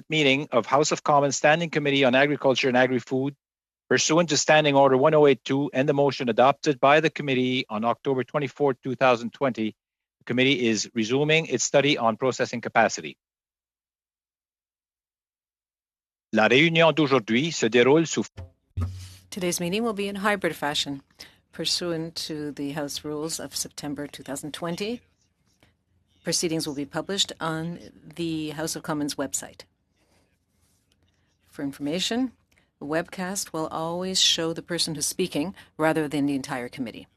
meeting of House of Commons Standing Committee on Agriculture and Agri-Food, pursuant to Standing Order 1082 and the motion adopted by the committee on October 24, 2020. The committee is resuming its study on processing capacity. La réunion d'aujourd'hui se déroule sous... Today's meeting will be in hybrid fashion, pursuant to the House rules of September 2020. Proceedings will be published on the House of Commons website. For information, the webcast will always show the person who's speaking rather than the entire committee.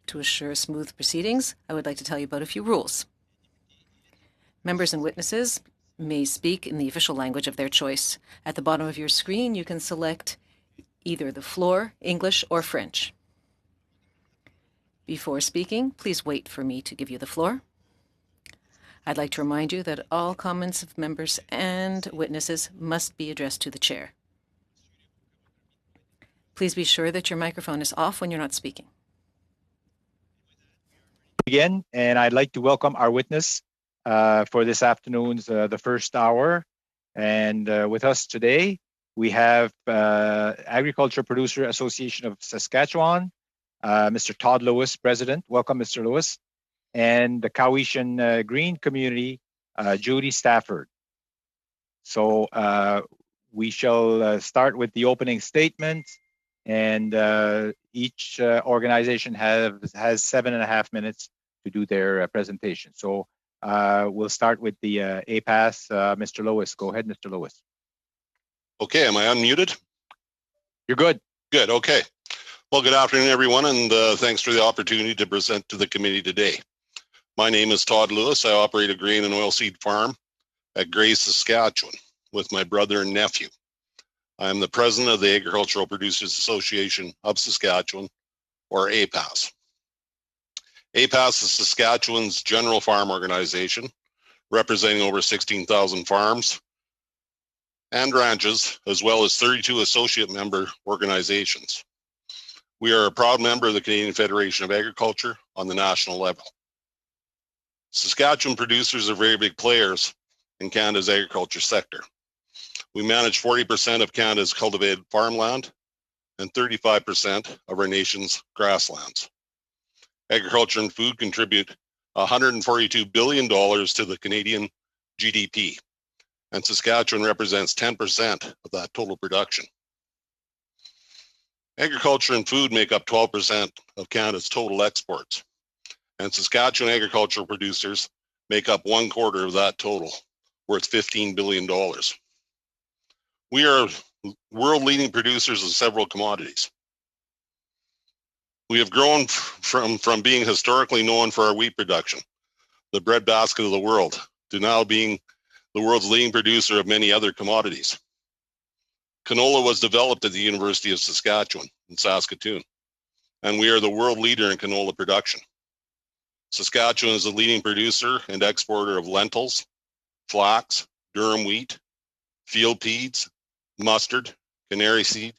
To assure smooth proceedings, I would like to tell you about a few rules. Members and witnesses may speak in the official language of their choice. At the bottom of your screen, you can select either the floor, English, or French. Before speaking, please wait for me to give you the floor. I'd like to remind you that all comments of members and witnesses must be addressed to the chair. Please be sure that your microphone is off when you're not speaking. Again, and I'd like to welcome our witness for this afternoon's the first hour. And with us today, we have Agriculture Producer Association of Saskatchewan, Mr. Todd Lewis, President. Welcome, Mr. Lewis. And the Cowichan Green Community, Judy Stafford. So we shall start with the opening statement, and each organization has 7.5 minutes to do their presentation. So we'll start with the APAS. Mr. Lewis, go ahead, Mr. Lewis. Okay, am I unmuted? You're good. Good, okay. Well, good afternoon, everyone, and thanks for the opportunity to present to the committee today. My name is Todd Lewis. I operate a grain and oilseed farm at Gray, Saskatchewan, with my brother and nephew. I am the president of the Agricultural Producers Association of Saskatchewan, or APAS. APAS is Saskatchewan's general farm organization, representing over 16,000 farms and ranches, as well as 32 associate member organizations. We are a proud member of the Canadian Federation of Agriculture on the national level. Saskatchewan producers are very big players in Canada's agriculture sector. We manage 40% of Canada's cultivated farmland and 35% of our nation's grasslands. Agriculture and food contribute $142 billion to the Canadian GDP, and Saskatchewan represents 10% of that total production. Agriculture and food make up 12% of Canada's total exports, and Saskatchewan agricultural producers make up 1/4 of that total, worth $15 billion. We are world-leading producers of several commodities. We have grown from being historically known for our wheat production, the breadbasket of the world, to now being the world's leading producer of many other commodities. Canola was developed at the University of Saskatchewan in Saskatoon, and we are the world leader in canola production. Saskatchewan is the leading producer and exporter of lentils, flax, durum wheat, field peas, mustard, canary seed,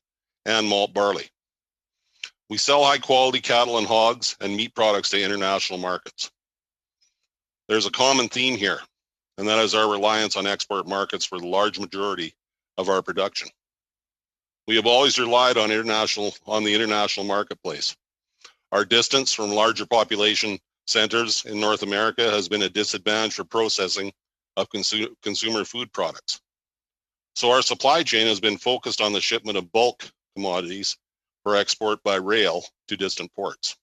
and malt barley. We sell high-quality cattle and hogs and meat products to international markets. There's a common theme here, and that is our reliance on export markets for the large majority of our production. We have always relied on the international marketplace. Our distance from larger population centers in North America has been a disadvantage for processing of consumer food products. So our supply chain has been focused on the shipment of bulk commodities for export by rail to distant ports.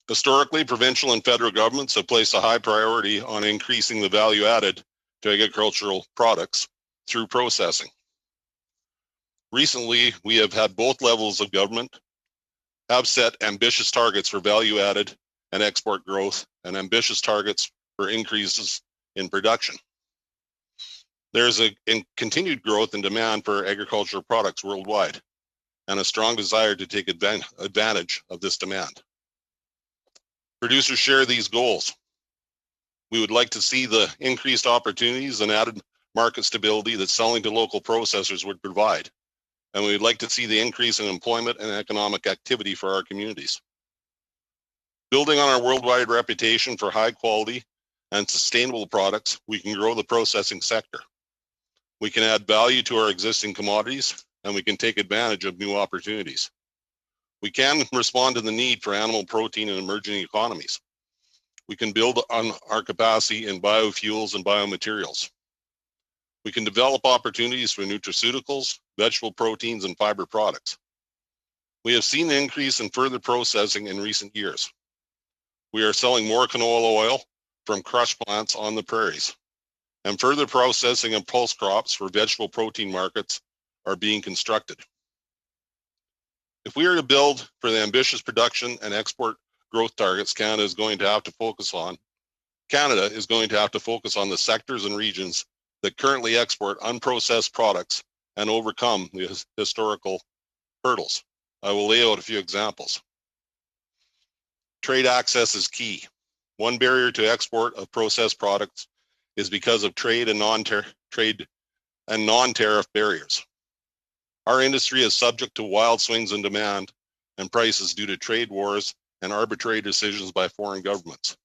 Historically, provincial and federal governments have placed a high priority on increasing the value added to agricultural products through processing. Recently, we have had both levels of government have set ambitious targets for value added and export growth and ambitious targets for increases in production. There's a continued growth in demand for agricultural products worldwide and a strong desire to take advantage of this demand. Producers share these goals. We would like to see the increased opportunities and added market stability that selling to local processors would provide. And we would like to see the increase in employment and economic activity for our communities. Building on our worldwide reputation for high quality and sustainable products, we can grow the processing sector. We can add value to our existing commodities, and we can take advantage of new opportunities. We can respond to the need for animal protein in emerging economies. We can build on our capacity in biofuels and biomaterials. We can develop opportunities for nutraceuticals, vegetable proteins, and fiber products. We have seen an increase in further processing in recent years. We are selling more canola oil from crush plants on the prairies, and further processing of pulse crops for vegetable protein markets are being constructed. If we are to build for the ambitious production and export growth targets Canada is going to have to focus on the sectors and regions that currently export unprocessed products and overcome the historical hurdles. I will lay out a few examples. Trade access is key. One barrier to export of processed products is because of trade and non-tariff barriers. Our industry is subject to wild swings in demand and prices due to trade wars and arbitrary decisions by foreign governments.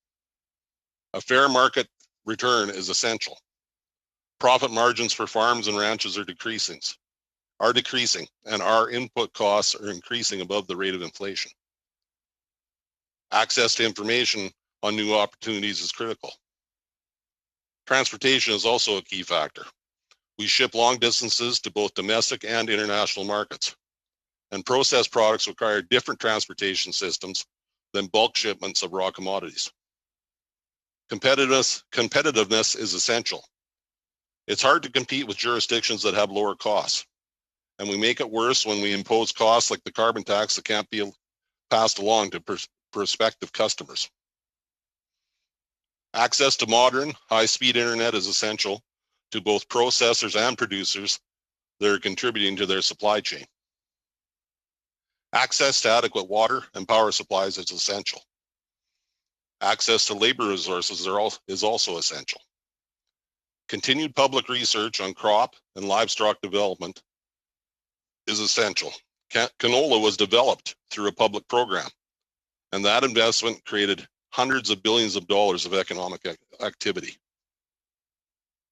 A fair market return is essential. Profit margins for farms and ranches are decreasing, and our input costs are increasing above the rate of inflation. Access to information on new opportunities is critical. Transportation is also a key factor. We ship long distances to both domestic and international markets, and processed products require different transportation systems than bulk shipments of raw commodities. Competitiveness is essential. It's hard to compete with jurisdictions that have lower costs, and we make it worse when we impose costs like the carbon tax that can't be passed along to prospective customers. Access to modern, high-speed internet is essential to both processors and producers that are contributing to their supply chain. Access to adequate water and power supplies is essential. Access to labor resources is also essential. Continued public research on crop and livestock development is essential. Canola was developed through a public program, and that investment created hundreds of billions of dollars of economic activity.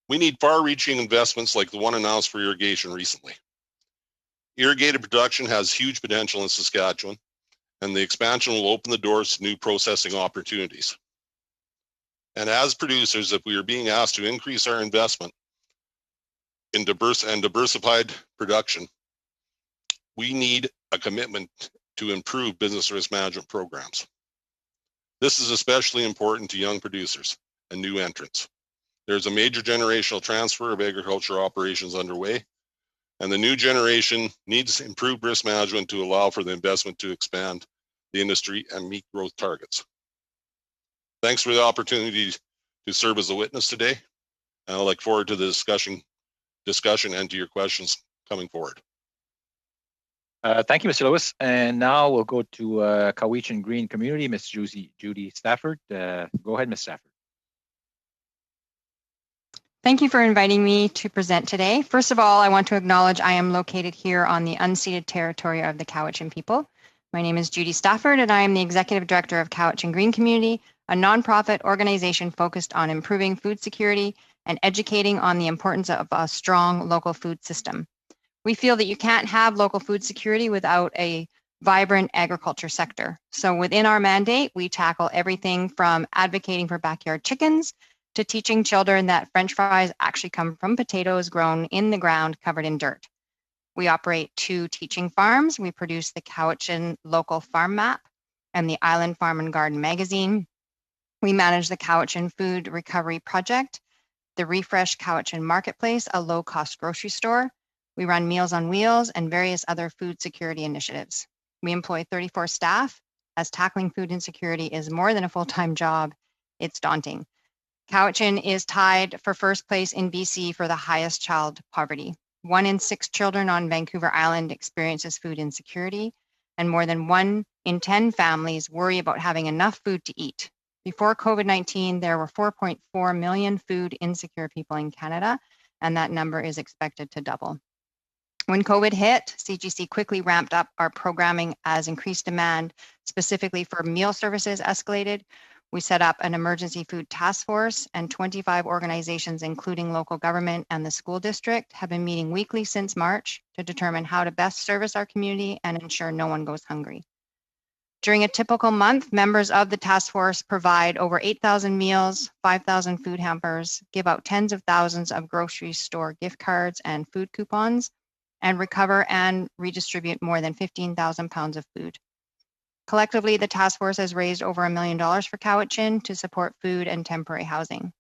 We need far-reaching investments like the one announced for irrigation recently. Irrigated production has huge potential in Saskatchewan, and the expansion will open the doors to new processing opportunities. And as producers, if we are being asked to increase our investment in diversified production, we need a commitment to improve business risk management programs. This is especially important to young producers and new entrants. There's a major generational transfer of agriculture operations underway, and the new generation needs improved risk management to allow for the investment to expand the industry and meet growth targets. Thanks for the opportunity to serve as a witness today, and I look forward to the discussion and to your questions coming forward. Thank you, Mr. Lewis. And now we'll go to Cowichan Green Community, Ms. Judy Stafford. Go ahead, Ms. Stafford. Thank you for inviting me to present today. First of all, I want to acknowledge I am located here on the unceded territory of the Cowichan people. My name is Judy Stafford, and I am the Executive Director of Cowichan Green Community, a nonprofit organization focused on improving food security and educating on the importance of a strong local food system. We feel that you can't have local food security without a vibrant agriculture sector. So within our mandate, we tackle everything from advocating for backyard chickens to teaching children that French fries actually come from potatoes grown in the ground covered in dirt. We operate 2 teaching farms. We produce the Cowichan Local Farm Map and the Island Farm and Garden magazine. We manage the Cowichan Food Recovery Project, the Refresh Cowichan Marketplace, a low-cost grocery store. We run Meals on Wheels and various other food security initiatives. We employ 34 staff, as tackling food insecurity is more than a full-time job. It's daunting. Cowichan is tied for first place in BC for the highest child poverty. 1 in 6 children on Vancouver Island experiences food insecurity, and more than 1 in 10 families worry about having enough food to eat. Before COVID-19, there were 4.4 million food insecure people in Canada, and that number is expected to double. When COVID hit, CGC quickly ramped up our programming as increased demand, specifically for meal services, escalated. We set up an emergency food task force, and 25 organizations, including local government and the school district, have been meeting weekly since March to determine how to best service our community and ensure no one goes hungry. During a typical month, members of the task force provide over 8,000 meals, 5,000 food hampers, give out tens of thousands of grocery store gift cards and food coupons, and recover and redistribute more than 15,000 pounds of food. Collectively, the task force has raised over $1 million for Cowichan to support food and temporary housing.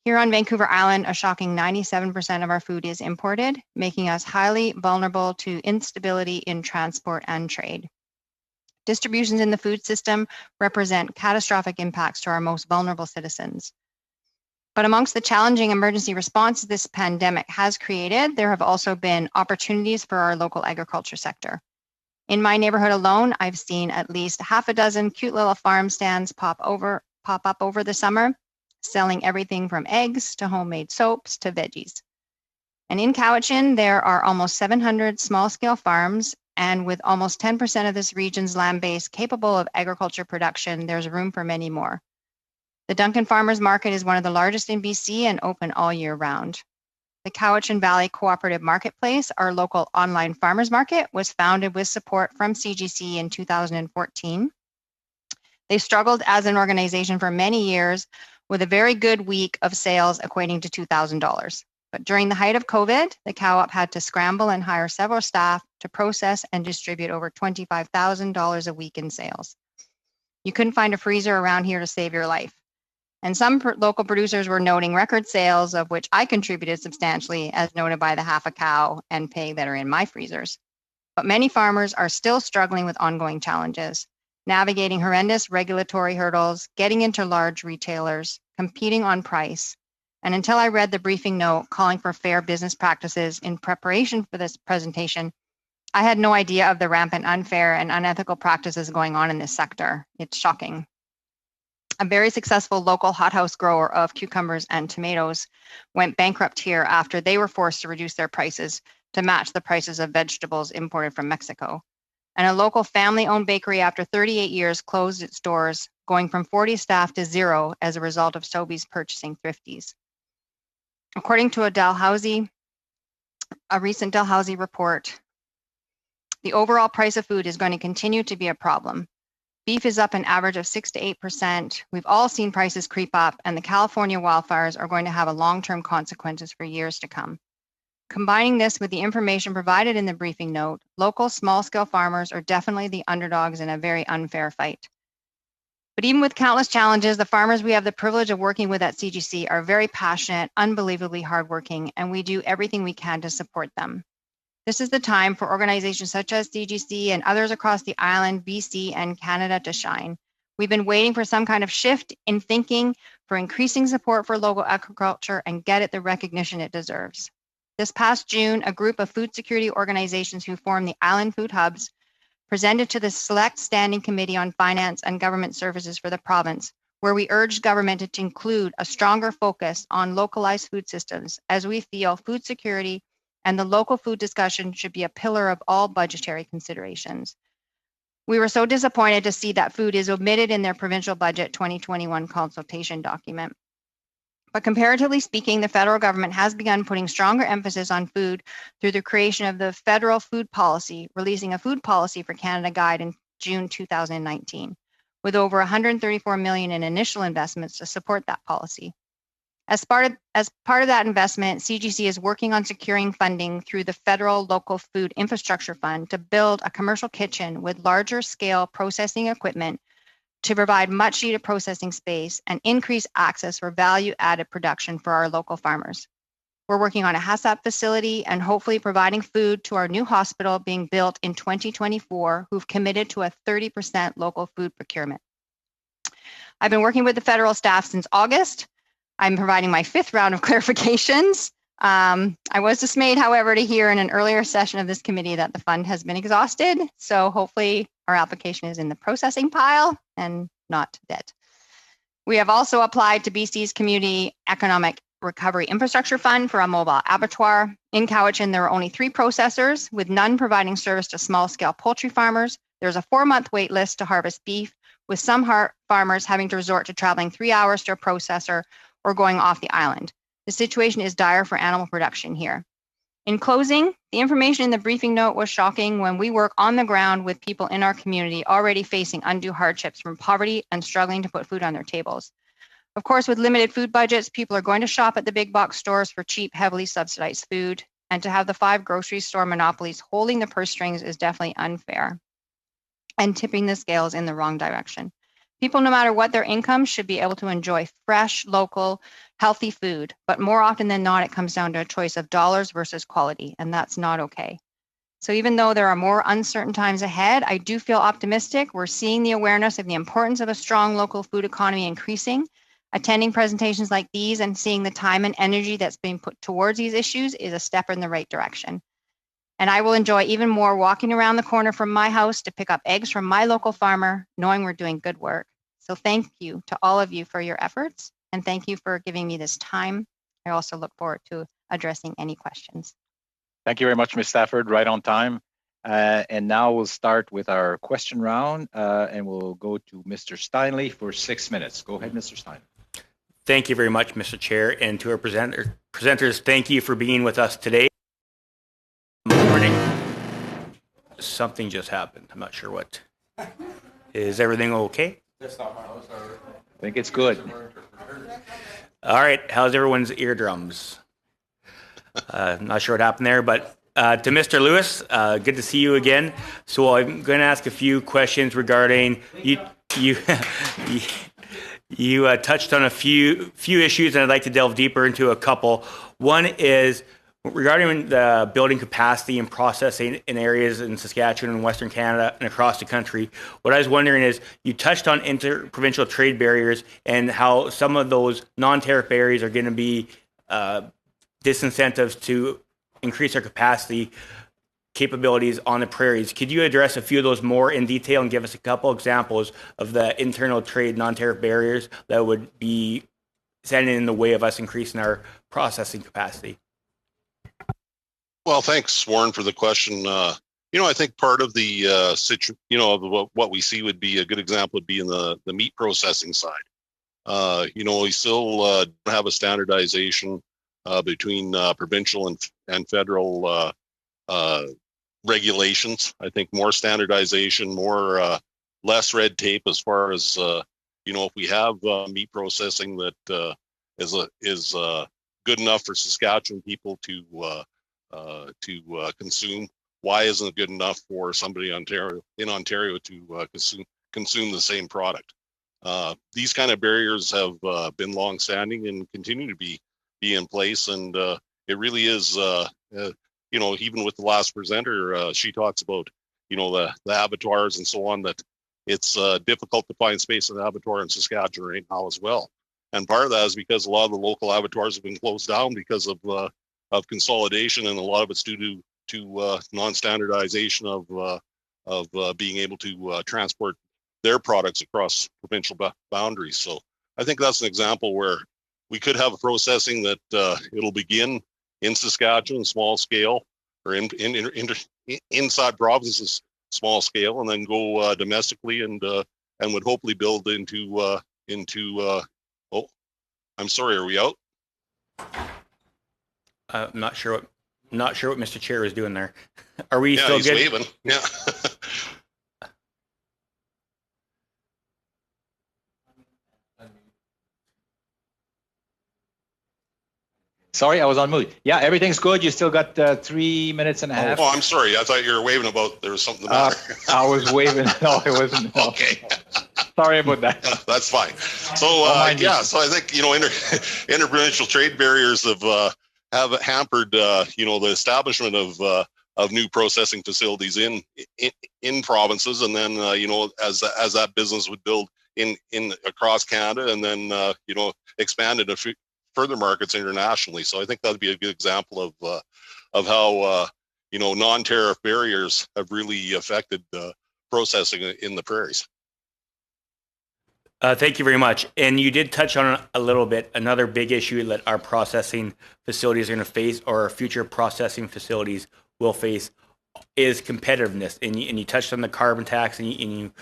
Here on Vancouver Island, a shocking 97% of our food is imported, making us highly vulnerable to instability in transport and trade. Distributions in the food system represent catastrophic impacts to our most vulnerable citizens. But amongst the challenging emergency responses this pandemic has created, there have also been opportunities for our local agriculture sector. In my neighborhood alone, I've seen at least half a dozen cute little farm stands pop up over the summer, selling everything from eggs to homemade soaps to veggies. And in Cowichan, there are almost 700 small-scale farms, and with almost 10% of this region's land base capable of agriculture production, there's room for many more. The Duncan Farmers Market is one of the largest in BC and open all year round. The Cowichan Valley Cooperative Marketplace, our local online farmers market, was founded with support from CGC in 2014. They struggled as an organization for many years with a very good week of sales equating to $2,000. But during the height of COVID, the Co-op had to scramble and hire several staff to process and distribute over $25,000 a week in sales. You couldn't find a freezer around here to save your life. And some local producers were noting record sales, of which I contributed substantially, as noted by the half a cow and pig that are in my freezers. But many farmers are still struggling with ongoing challenges, navigating horrendous regulatory hurdles, getting into large retailers, competing on price. And until I read the briefing note calling for fair business practices in preparation for this presentation, I had no idea of the rampant unfair and unethical practices going on in this sector. It's shocking. A very successful local hothouse grower of cucumbers and tomatoes went bankrupt here after they were forced to reduce their prices to match the prices of vegetables imported from Mexico. And a local family-owned bakery, after 38 years, closed its doors, going from 40 staff to 0 as a result of Sobeys purchasing Thrifties. According to a recent Dalhousie report, the overall price of food is going to continue to be a problem. Beef is up an average of 6 to 8%. We've all seen prices creep up, and the California wildfires are going to have a long-term consequences for years to come. Combining this with the information provided in the briefing note, local small-scale farmers are definitely the underdogs in a very unfair fight. But even with countless challenges, the farmers we have the privilege of working with at CGC are very passionate, unbelievably hardworking, and we do everything we can to support them. This is the time for organizations such as CGC and others across the island, BC, and Canada to shine. We've been waiting for some kind of shift in thinking for increasing support for local agriculture and get it the recognition it deserves. This past June, a group of food security organizations who form the Island Food Hubs presented to the Select Standing Committee on Finance and Government Services for the province, where we urged government to include a stronger focus on localized food systems, as we feel food security and the local food discussion should be a pillar of all budgetary considerations. We were so disappointed to see that food is omitted in their provincial budget 2021 consultation document. But comparatively speaking, the federal government has begun putting stronger emphasis on food through the creation of the Federal Food Policy, releasing a Food Policy for Canada Guide in June 2019, with over $134 million in initial investments to support that policy. As part of that investment, CGC is working on securing funding through the Federal Local Food Infrastructure Fund to build a commercial kitchen with larger scale processing equipment to provide much needed processing space and increase access for value-added production for our local farmers. We're working on a HACCP facility and hopefully providing food to our new hospital being built in 2024, who've committed to a 30% local food procurement. I've been working with the federal staff since August. I'm providing my 5th round of clarifications. I was dismayed, however, to hear in an earlier session of this committee that the fund has been exhausted. So hopefully our application is in the processing pile and not dead. We have also applied to BC's Community Economic Recovery Infrastructure Fund for a mobile abattoir. In Cowichan, there are only 3 processors, with none providing service to small-scale poultry farmers. There's a 4-month wait list to harvest beef, with some farmers having to resort to traveling 3 hours to a processor or going off the island. The situation is dire for animal production here. In closing, the information in the briefing note was shocking when we work on the ground with people in our community already facing undue hardships from poverty and struggling to put food on their tables. Of course, with limited food budgets, people are going to shop at the big box stores for cheap, heavily subsidized food. And to have the 5 grocery store monopolies holding the purse strings is definitely unfair and tipping the scales in the wrong direction. People, no matter what their income, should be able to enjoy fresh, local, healthy food. But more often than not, it comes down to a choice of dollars versus quality, and that's not okay. So even though there are more uncertain times ahead, I do feel optimistic. We're seeing the awareness of the importance of a strong local food economy increasing. Attending presentations like these and seeing the time and energy that's being put towards these issues is a step in the right direction. And I will enjoy even more walking around the corner from my house to pick up eggs from my local farmer, knowing we're doing good work. So thank you to all of you for your efforts, and thank you for giving me this time. I also look forward to addressing any questions. Thank you very much, Ms. Stafford, right on time. And now we'll start with our question round, and we'll go to Mr. Steinley for 6 minutes. Go ahead, Mr. Steinley. Thank you very much, Mr. Chair, and to our presenters, thank you for being with us today. Morning. Something just happened. I'm not sure what. Is everything okay? I think it's good. All right. How's everyone's eardrums? I'm not sure what happened there, but to Mr. Lewis, good to see you again. So I'm going to ask a few questions regarding you. You touched on a few issues, and I'd like to delve deeper into a couple. One is regarding the building capacity and processing in areas in Saskatchewan and Western Canada and across the country. What I was wondering is, you touched on interprovincial trade barriers and how some of those non-tariff barriers are going to be disincentives to increase our capacity capabilities on the prairies. Could you address a few of those more in detail and give us a couple examples of the internal trade non-tariff barriers that would be standing in the way of us increasing our processing capacity? Well, thanks, Warren, for the question. I think part of the what we see would be a good example would be in the meat processing side. We still have a standardization between provincial and federal regulations. I think more standardization, less red tape as far as if we have meat processing that is good enough for Saskatchewan people to consume. Why isn't it good enough for somebody in Ontario to consume the same product? These kind of barriers have been long-standing and continue to be in place, and it really is. Even with the last presenter, she talks about the abattoirs and so on, that it's difficult to find space in the abattoir in Saskatchewan right now as well. And part of that is because a lot of the local abattoirs have been closed down because of consolidation, and a lot of it's due to non-standardization of being able to transport their products across provincial boundaries. So I think that's an example where we could have a processing that it'll begin in Saskatchewan, small scale, or inside provinces, small scale, and then go domestically, and would hopefully build into. Oh, I'm sorry. Are we out? I'm not sure what Mr. Chair is doing there. Are we Yeah, still he's good? waving. Yeah. Sorry, I was on mute. Yeah, everything's good. You still got 3 minutes and a half. Oh, I'm sorry. I thought you were waving about there was something the matter. I was waving. No, it wasn't. No. Okay. Sorry about that. That's fine. So so I think interprovincial trade barriers have hampered the establishment of new processing facilities in provinces, and then as that business would build in across Canada, and then expand into further markets internationally. So I think that'd be a good example of how non-tariff barriers have really affected processing in the prairies. Thank you very much. And you did touch on a little bit. Another big issue that our processing facilities are going to face, or our future processing facilities will face, is competitiveness. And you touched on the carbon tax, and you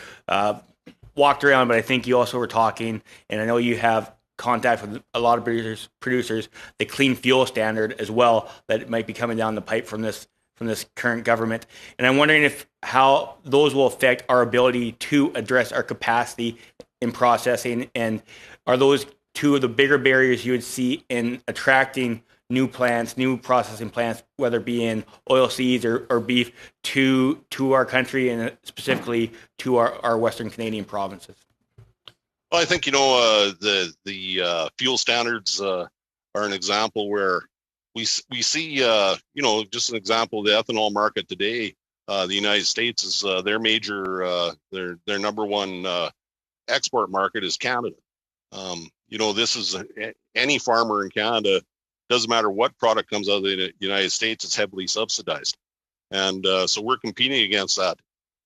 walked around, but I think you also were talking, and I know you have contact with a lot of producers, the clean fuel standard as well, that might be coming down the pipe from this current government. And I'm wondering how those will affect our ability to address our capacity in processing, and are those two of the bigger barriers you would see in attracting new plants, new processing plants, whether it be in oil seeds or beef, to our country and specifically to our Western Canadian provinces? Well, I think, the fuel standards are an example where we see, just an example of the ethanol market today. The United States is their major, their number one export market is Canada. This is any farmer in Canada, doesn't matter what product comes out of the United States, it's heavily subsidized. And so we're competing against that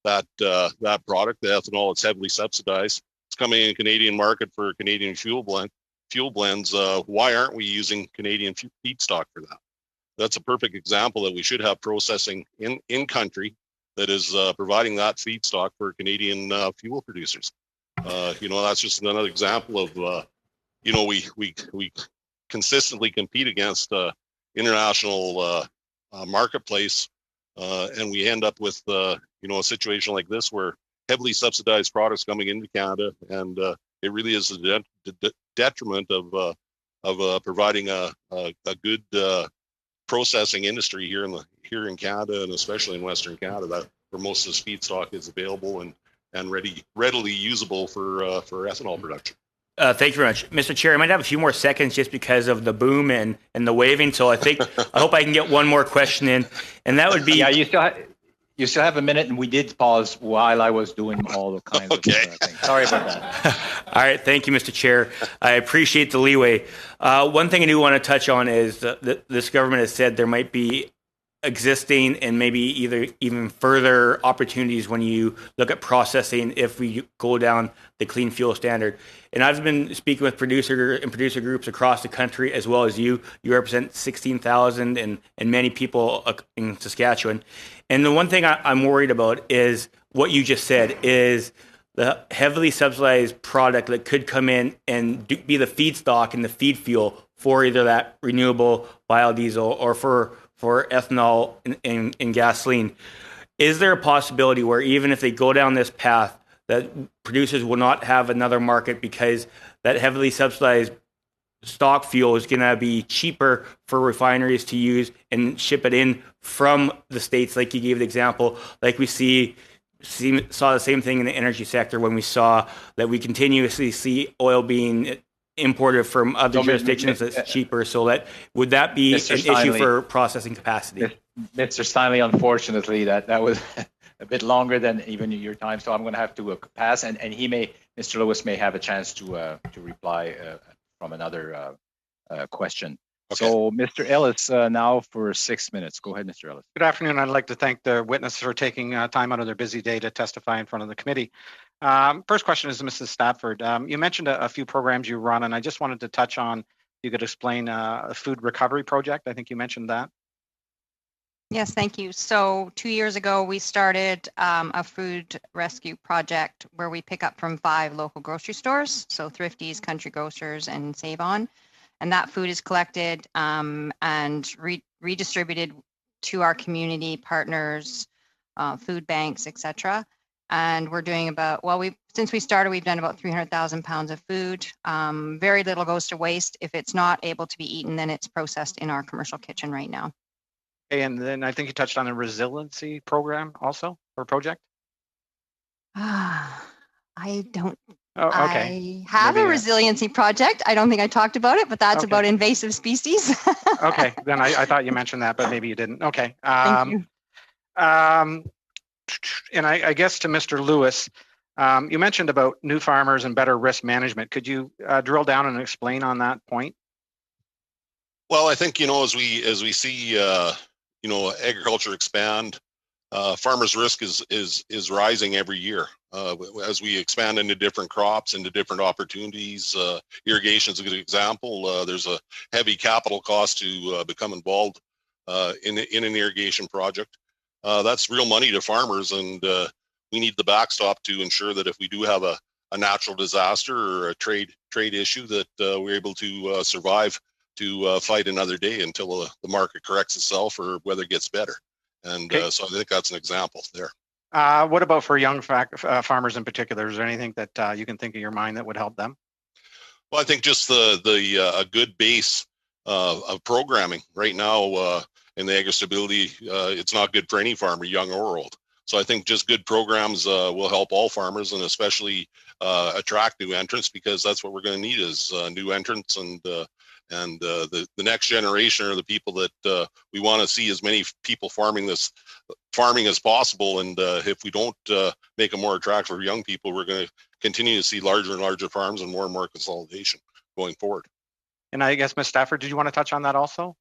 product, the ethanol. It's heavily subsidized. It's coming in the Canadian market for Canadian fuel blends. Why aren't we using Canadian feedstock for that? That's a perfect example that we should have processing in country that is providing that feedstock for Canadian fuel producers. That's just another example of we consistently compete against international marketplace, and we end up with a situation like this where heavily subsidized products coming into Canada, and it really is a detriment of providing a good processing industry here in Canada, and especially in Western Canada, where most of this feedstock is available and readily usable for ethanol production. Thank you very much. Mr. Chair, I might have a few more seconds just because of the boom and the waving. So I hope I can get one more question in, and that would be... Yeah, you still have a minute, and we did pause while I was doing all the kinds of things. Sorry about that. All right. Thank you, Mr. Chair. I appreciate the leeway. One thing I do want to touch on is that this government has said there might be existing and maybe even further opportunities when you look at processing if we go down the clean fuel standard. And I've been speaking with producer groups across the country, as well as you. You represent 16,000 and many people in Saskatchewan. And the one thing I'm worried about is what you just said, is the heavily subsidized product that could come in and be the feedstock and the feed fuel for either that renewable biodiesel or for ethanol and gasoline. Is there a possibility where even if they go down this path, that producers will not have another market because that heavily subsidized stock fuel is going to be cheaper for refineries to use and ship it in from the States, like you gave the example, like we saw the same thing in the energy sector when we saw that we continuously see oil being imported from other jurisdictions that's cheaper. So would that be an issue for processing capacity? Mr. Steinley, unfortunately, that was a bit longer than even your time, so I'm going to have to pass. And Mr. Lewis may have a chance to reply from another question. Okay. So, Mr. Ellis, now for 6 minutes. Go ahead, Mr. Ellis. Good afternoon. I'd like to thank the witnesses for taking time out of their busy day to testify in front of the committee. First question is to Mrs. Stafford. You mentioned a few programs you run, and I just wanted to touch on, if you could explain a food recovery project. I think you mentioned that. Yes, thank you. So 2 years ago, we started a food rescue project where we pick up from 5 local grocery stores, so Thrifty's, Country Grocers, and Save On. And that food is collected and redistributed to our community partners, food banks, etc. And we're doing since we started, we've done about 300,000 pounds of food. Very little goes to waste. If it's not able to be eaten, then it's processed in our commercial kitchen right now. Okay, and then I think you touched on a resiliency program also, or project? I don't. Oh, okay. I have a resiliency project. I don't think I talked about it, but that's about invasive species. Okay, then I thought you mentioned that, but maybe you didn't. Okay. Thank you. And I guess to Mr. Lewis, you mentioned about new farmers and better risk management. Could you drill down and explain on that point? Well, I think, as we see, agriculture expand, farmers' risk is rising every year as we expand into different crops, into different opportunities. Irrigation is a good example. There's a heavy capital cost to become involved in an irrigation project. That's real money to farmers, and we need the backstop to ensure that if we do have a a natural disaster or a trade issue that we're able to survive to fight another day until the market corrects itself or weather gets better. And so I think that's an example there. What about for young farmers in particular? Is there anything that you can think of your mind that would help them? Well, I think just a good base of programming right now in the agri-stability, it's not good for any farmer, young or old. So I think just good programs will help all farmers, and especially attract new entrants, because that's what we're going to need is new entrants and the next generation are the people that we want to see as many people farming as possible. And if we don't make it more attractive for young people, we're going to continue to see larger and larger farms and more consolidation going forward. And I guess, Ms. Stafford, did you want to touch on that also?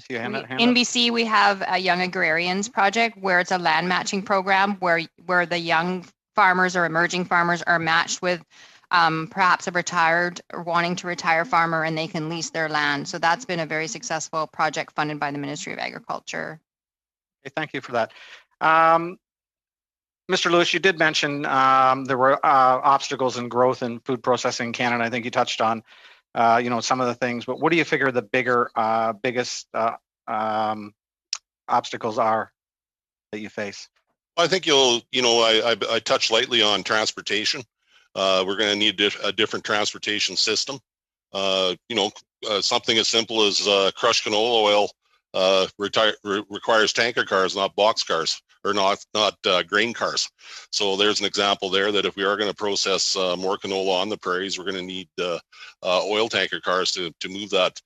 In BC, we have a Young Agrarians project where it's a land matching program where the young farmers or emerging farmers are matched with perhaps a retired or wanting to retire farmer, and they can lease their land. So that's been a very successful project funded by the Ministry of Agriculture. Okay, thank you for that. Mr. Lewis, you did mention there were obstacles in growth in food processing in Canada. I think you touched on some of the things, but what do you figure the biggest obstacles are that you face? I think I touched lightly on transportation. We're going to need a different transportation system. Something as simple as crushed canola oil requires tanker cars, not box cars, or not grain cars. So there's an example there that if we are going to process more canola on the prairies, we're going to need oil tanker cars to move that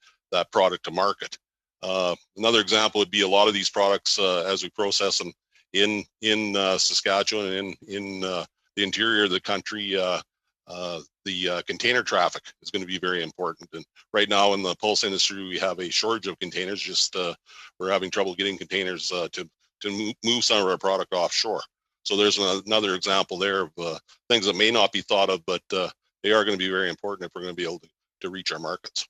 product to market. Another example would be a lot of these products as we process them in Saskatchewan and in the interior of the country, the container traffic is going to be very important. And right now in the pulse industry, we have a shortage of containers. Just we're having trouble getting containers to move some of our product offshore. So there's another example there of things that may not be thought of, but they are going to be very important if we're going to be able to reach our markets.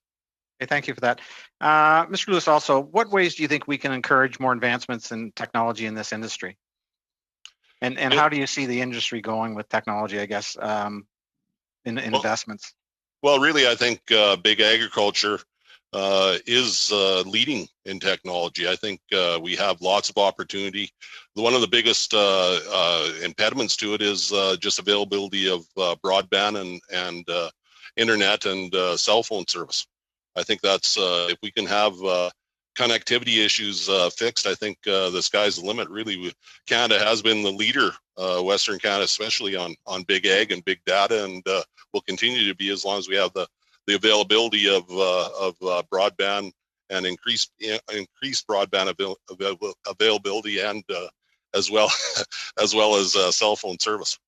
Okay, thank you for that. Mr. Lewis, also, what ways do you think we can encourage more advancements in technology in this industry? And how do you see the industry going with technology, I guess, in investments? Well, really, I think big agriculture is leading in technology. I think we have lots of opportunity. One of the biggest impediments to it is just availability of broadband and internet and cell phone service. I think that's if we can have connectivity issues fixed, I think the sky's the limit. Really, Canada has been the leader, Western Canada especially, on big ag and big data, and will continue to be as long as we have the availability of broadband and increased broadband availability, and as well as cell phone service.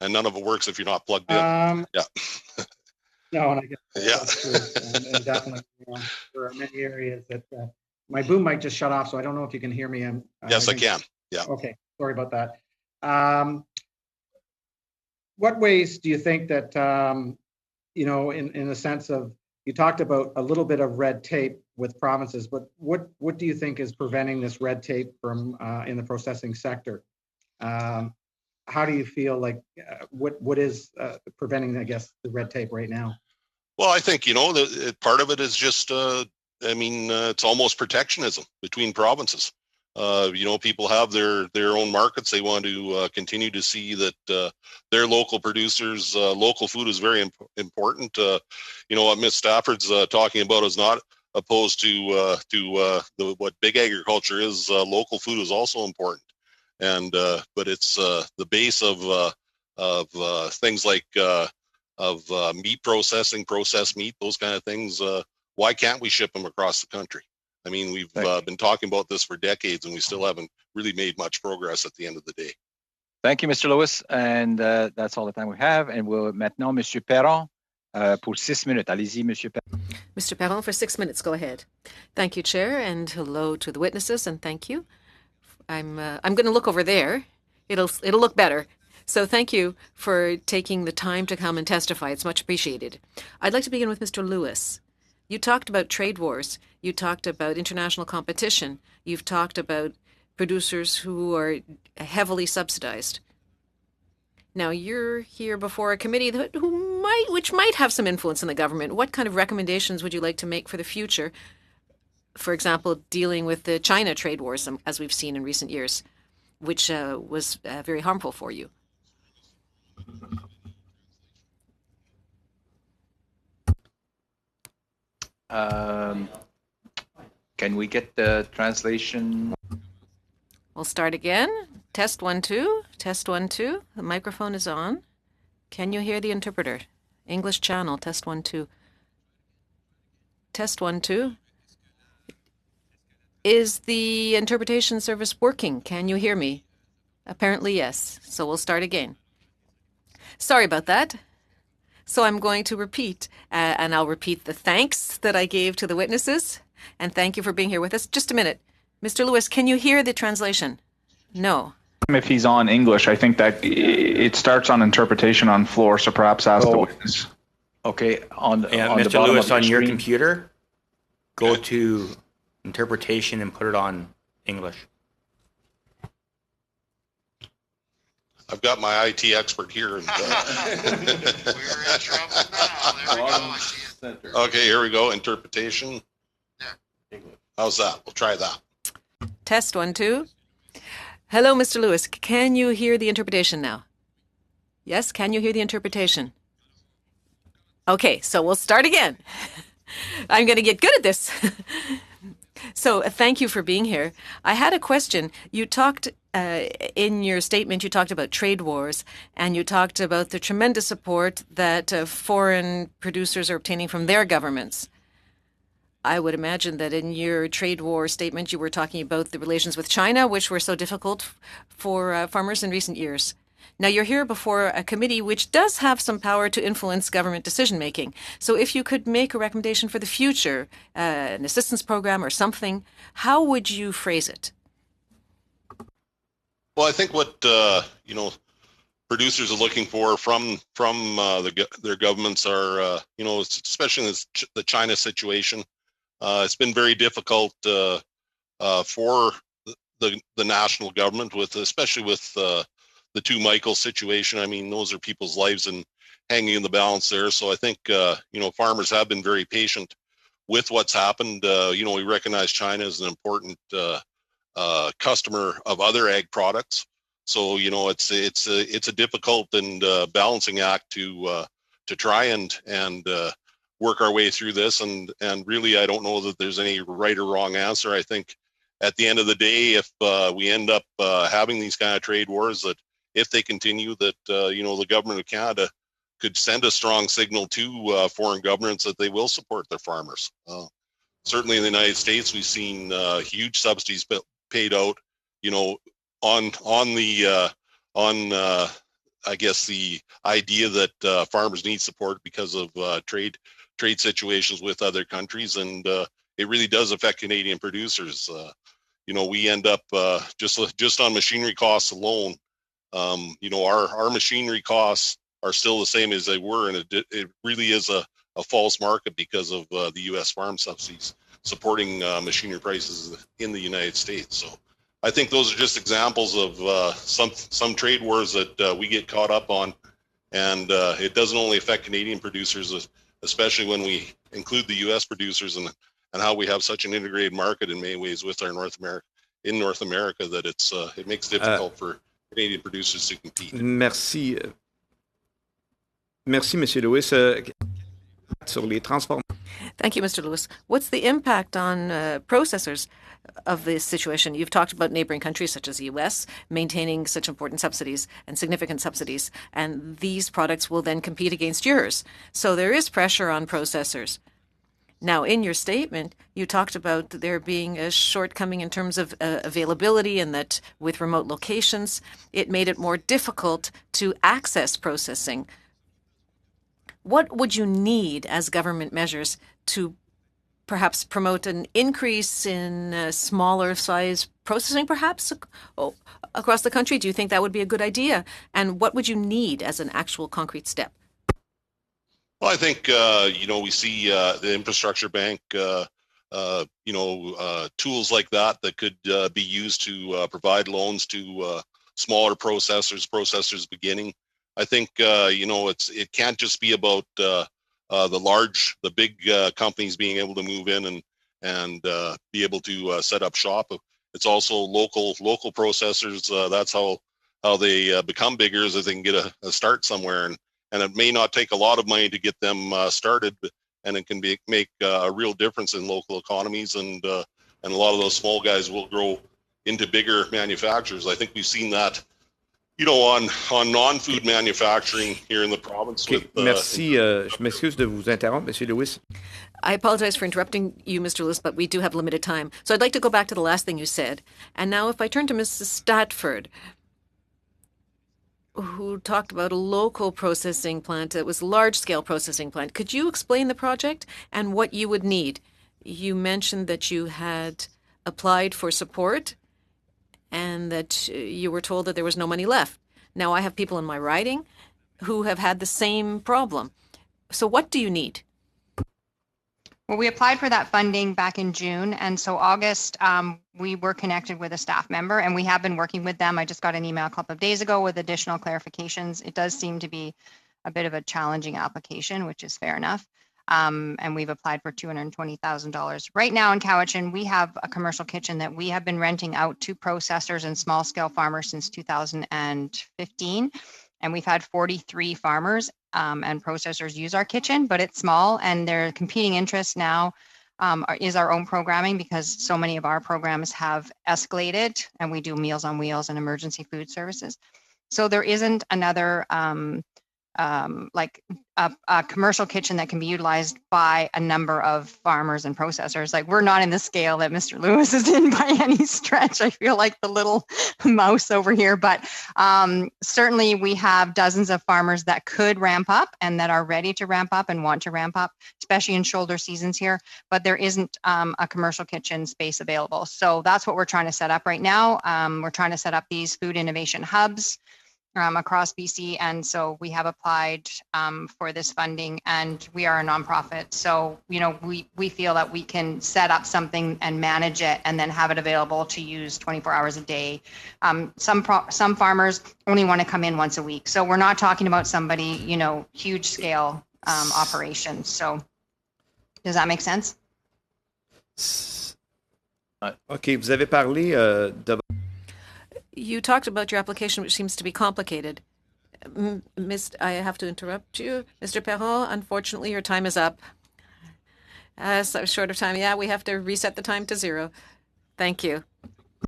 And none of it works if you're not plugged in. Yeah. No, and I guess that's true. And definitely, there are many areas that my boom mic just shut off, so I don't know if you can hear me. Yes, I can. Yeah. Okay, sorry about that. What ways do you think that, in the sense of, you talked about a little bit of red tape with provinces, but what do you think is preventing this red tape from in the processing sector? How do you feel like what is preventing, I guess, the red tape right now? Well, I think part of it is just it's almost protectionism between provinces. People have their own markets. They want to continue to see that their local producers, local food is very important. What Ms. Stafford's talking about is not opposed to what big agriculture is. Local food is also important. And but it's the base of things like of meat processing, processed meat, those kind of things. Why can't we ship them across the country? I mean, we've been talking about this for decades, and we still haven't really made much progress at the end of the day. Thank you, Mr. Lewis, and that's all the time we have. And we'll maintenant, Monsieur Perron, pour 6 minutes. Allez-y, Monsieur Perron. Mr. Perron, for 6 minutes. Go ahead. Thank you, Chair, and hello to the witnesses, and thank you. I'm going to look over there. It'll look better. So thank you for taking the time to come and testify. It's much appreciated. I'd like to begin with Mr. Lewis. You talked about trade wars. You talked about international competition. You've talked about producers who are heavily subsidized. Now, you're here before a committee which might have some influence in the government. What kind of recommendations would you like to make for the future? For example, dealing with the China trade wars, as we've seen in recent years, which was very harmful for you. Can we get the translation? We'll start again. Test 1 2. Test 1 2. The microphone is on. Can you hear the interpreter? English channel. Test 1 2. Test 1 2. Is the interpretation service working? Can you hear me? Apparently yes. So we'll start again. Sorry about that. So I'm going to repeat, and I'll repeat the thanks that I gave to the witnesses. And thank you for being here with us. Just a minute. Mr. Lewis, can you hear the translation? No. If he's on English, I think that it starts on interpretation on floor, so perhaps ask the witness. Okay, on Mr. the Lewis, on your screen. computer, go to interpretation and put it on English. I've got my IT expert here. And, We're in trouble now. There we go. okay, here we go. Interpretation. How's that? We'll try that. Test 1 2. Hello, Mr. Lewis. Can you hear the interpretation now? Yes, can you hear the interpretation? Okay, so we'll start again. I'm going to get good at this. So thank you for being here. I had a question. You talked in your statement, you talked about trade wars, and you talked about the tremendous support that foreign producers are obtaining from their governments. I would imagine that in your trade war statement, you were talking about the relations with China, which were so difficult for farmers in recent years. Now, you're here before a committee which does have some power to influence government decision-making. So if you could make a recommendation for the future, an assistance program or something, how would you phrase it? Well, I think what producers are looking for from their governments are especially in the China situation. It's been very difficult for the national government, especially with the two Michael situation. I mean, those are people's lives and hanging in the balance there. So I think farmers have been very patient with what's happened. We recognize China as an important customer of other ag products. So it's a difficult and balancing act to try and work our way through this. And really, I don't know that there's any right or wrong answer. I think at the end of the day, if we end up having these kind of trade wars, that if they continue, that the government of Canada could send a strong signal to foreign governments that they will support their farmers. Certainly in the United States, we've seen huge subsidies paid out, on I guess the idea that farmers need support because of trade situations with other countries, and it really does affect Canadian producers. We end up just on machinery costs alone. Our machinery costs are still the same as they were, and it really is a false market because of the U.S. farm subsidies supporting machinery prices in the United States. So I think those are just examples of some trade wars that we get caught up on, and it doesn't only affect Canadian producers, especially when we include the U.S. producers and how we have such an integrated market in many ways with our North America that it makes it difficult for Canadian producers to compete. Merci. Merci, Monsieur Lewis. Sur les transformations. Thank you, Mr. Lewis. What's the impact on processors of this situation? You've talked about neighboring countries such as the U.S. maintaining such important subsidies and significant subsidies, and these products will then compete against yours. So there is pressure on processors. Now, in your statement, you talked about there being a shortcoming in terms of availability, and that with remote locations, it made it more difficult to access processing. What would you need as government measures to perhaps promote an increase in smaller size processing, perhaps, across the country? Do you think that would be a good idea? And what would you need as an actual concrete step? Well, I think, we see the infrastructure bank tools like that could be used to provide loans to smaller processors beginning. I think it can't just be about the big companies being able to move in and be able to set up shop. It's also local processors. That's how they become bigger, is that they can get a start somewhere, and it may not take a lot of money to get them started, and it can make a real difference in local economies, and a lot of those small guys will grow into bigger manufacturers. I think we've seen that, on non-food manufacturing here in the province. Okay, merci. Je m'excuse de vous interrompre, Monsieur Lewis. I apologize for interrupting you, Mr. Lewis, but we do have limited time. So I'd like to go back to the last thing you said. And now if I turn to Mrs. Statford, who talked about a local processing plant. It was a large-scale processing plant. Could you explain the project and what you would need? You mentioned that you had applied for support and that you were told that there was no money left. Now I have people in my riding who have had the same problem. So what do you need? Well, we applied for that funding back in June, and so August, we were connected with a staff member, and we have been working with them. I just got an email a couple of days ago with additional clarifications. It does seem to be a bit of a challenging application, which is fair enough. And we've applied for $220,000. Right now in Cowichan, we have a commercial kitchen that we have been renting out to processors and small-scale farmers since 2015. And we've had 43 farmers and processors use our kitchen, but it's small, and their competing interest now is our own programming, because so many of our programs have escalated, and we do Meals on Wheels and emergency food services. So there isn't another like a commercial kitchen that can be utilized by a number of farmers and processors. Like, we're not in the scale that Mr. Lewis is in by any stretch. I feel like the little mouse over here, but certainly we have dozens of farmers that could ramp up and that are ready to ramp up and want to ramp up, especially in shoulder seasons here, but there isn't a commercial kitchen space available. So that's what we're trying to set up right now. We're trying to set up these food innovation hubs across BC. And so we have applied for this funding, and we are a nonprofit. So, we feel that we can set up something and manage it and then have it available to use 24 hours a day. Some farmers only want to come in once a week. So we're not talking about somebody, huge scale operations. So does that make sense? OK, vous avez parlé de... You talked about your application, which seems to be complicated. I have to interrupt you. Mr. Perron, unfortunately, your time is up. So short of time. Yeah, we have to reset the time to 0. Thank you.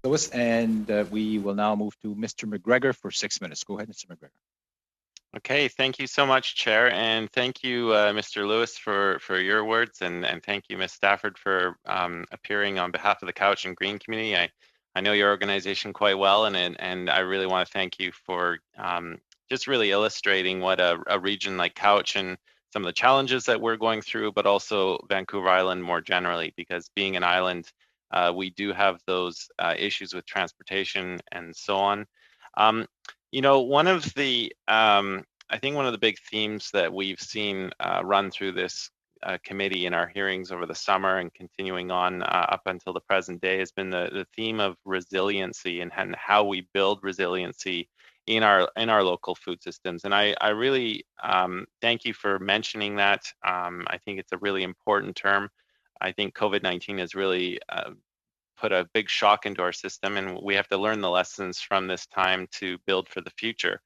Lewis, and we will now move to Mr. McGregor for 6 minutes. Go ahead, Mr. McGregor. Okay, thank you so much, Chair, and thank you, Mr. Lewis, for your words, and thank you, Ms. Stafford, for appearing on behalf of the Cowichan Green community. I know your organization quite well, and I really want to thank you for just really illustrating what a region like Cowichan, some of the challenges that we're going through, but also Vancouver Island more generally, because being an island, we do have those issues with transportation and so on. One of the, I think one of the big themes that we've seen run through this committee in our hearings over the summer and continuing on up until the present day has been the theme of resiliency and how we build resiliency in our local food systems. And I really thank you for mentioning that. I think it's a really important term. I think COVID-19 has really put a big shock into our system, and we have to learn the lessons from this time to build for the future.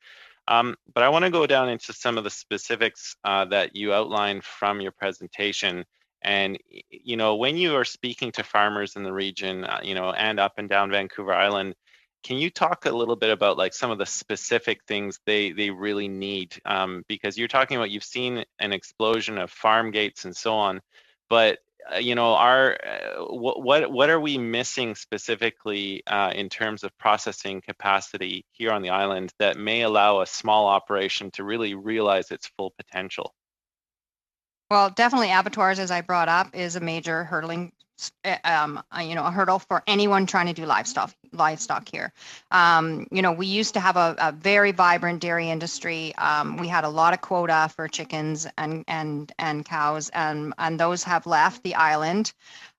But I want to go down into some of the specifics that you outlined from your presentation. And, when you are speaking to farmers in the region, and up and down Vancouver Island, can you talk a little bit about like some of the specific things they really need? Because you're talking about, you've seen an explosion of farm gates and so on, but what are we missing specifically in terms of processing capacity here on the island that may allow a small operation to really realize its full potential? Well, definitely abattoirs, as I brought up, is a major hurdling, a hurdle for anyone trying to do livestock here. We used to have a very vibrant dairy industry. We had a lot of quota for chickens and cows, and those have left the island.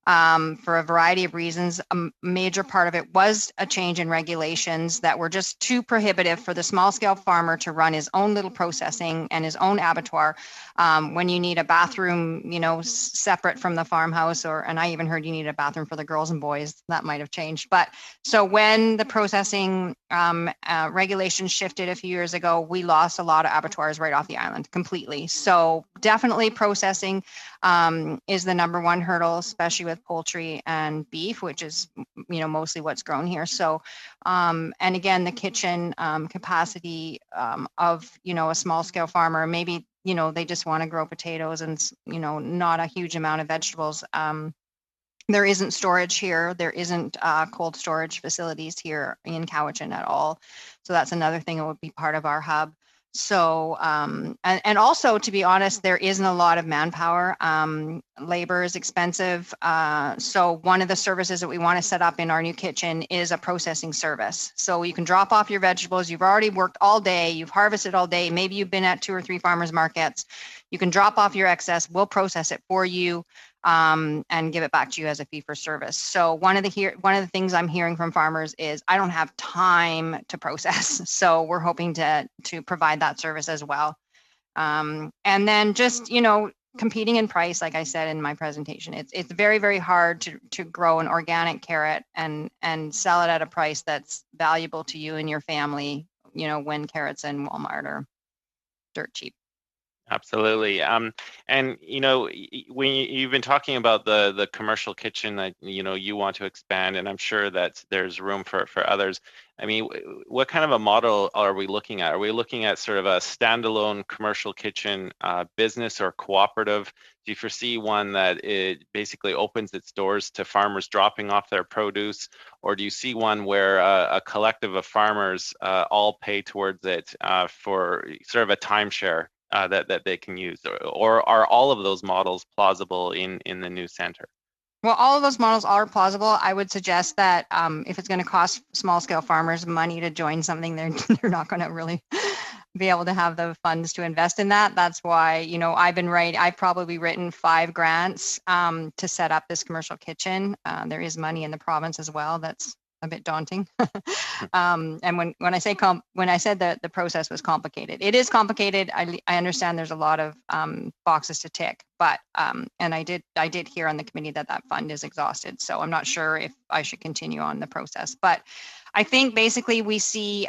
for a variety of reasons. A major part of it was a change in regulations that were just too prohibitive for the small scale farmer to run his own little processing and his own abattoir. When you need a bathroom, separate from the farmhouse, and I even heard you need a bathroom for the girls and boys. That might have changed. But so when the processing regulations shifted a few years ago, we lost a lot of abattoirs right off the island completely. So definitely processing is the number one hurdle, especially with poultry and beef, which is, mostly what's grown here. So, and again, the kitchen capacity of, a small scale farmer, maybe, they just want to grow potatoes and, not a huge amount of vegetables. There isn't storage here. There isn't cold storage facilities here in Cowichan at all. So that's another thing that would be part of our hub. So, and also, to be honest, there isn't a lot of manpower. Labor is expensive. So one of the services that we want to set up in our new kitchen is a processing service. So you can drop off your vegetables. You've already worked all day. You've harvested all day. Maybe you've been at 2 or 3 farmers markets. You can drop off your excess. We'll process it for you. And give it back to you as a fee for service. So one of the things I'm hearing from farmers is I don't have time to process. So we're hoping to provide that service as well. And then just, competing in price, like I said in my presentation, it's very, very hard to grow an organic carrot and sell it at a price that's valuable to you and your family, when carrots in Walmart are dirt cheap. Absolutely. And when you've been talking about the commercial kitchen that you want to expand, and I'm sure that there's room for others. I mean, what kind of a model are we looking at? Are we looking at sort of a standalone commercial kitchen business or cooperative? Do you foresee one that it basically opens its doors to farmers dropping off their produce, or do you see one where a collective of farmers all pay towards it for sort of a timeshare? That they can use, or are all of those models plausible in the new center? Well, all of those models are plausible. I would suggest that if it's going to cost small scale farmers money to join something, they're not going to really be able to have the funds to invest in that. That's why, I've probably written 5 grants to set up this commercial kitchen. There is money in the province as well. That's a bit daunting. And when I said that the process was complicated, it is complicated. I understand there's a lot of boxes to tick, but and I did hear on the committee that fund is exhausted. So I'm not sure if I should continue on the process, but I think basically we see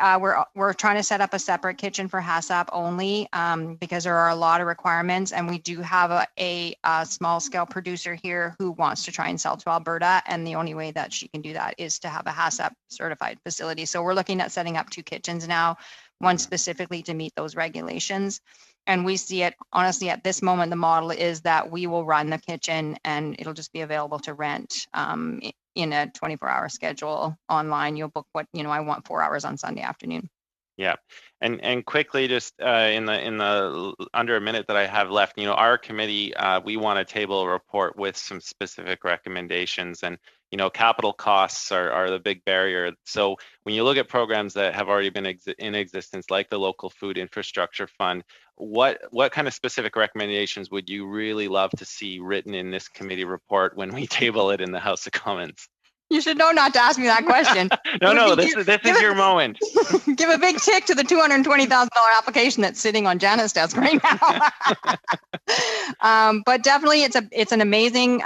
we're trying to set up a separate kitchen for HACCP only because there are a lot of requirements, and we do have a small scale producer here who wants to try and sell to Alberta, and the only way that she can do that is to have a HACCP certified facility. So we're looking at setting up 2 kitchens now, one specifically to meet those regulations. And we see it, honestly, at this moment, the model is that we will run the kitchen and it'll just be available to rent in a 24-hour schedule online. You'll book what, I want 4 hours on Sunday afternoon. Yeah, and quickly, just in the under a minute that I have left, our committee, we want to table a report with some specific recommendations, and capital costs are the big barrier. So when you look at programs that have already been in existence, like the Local Food Infrastructure Fund, what kind of specific recommendations would you really love to see written in this committee report when we table it in the House of Commons? You should know not to ask me that question. No, this is your moment. Give a big tick to the $220,000 application that's sitting on Janet's desk right now. But definitely, it's an amazing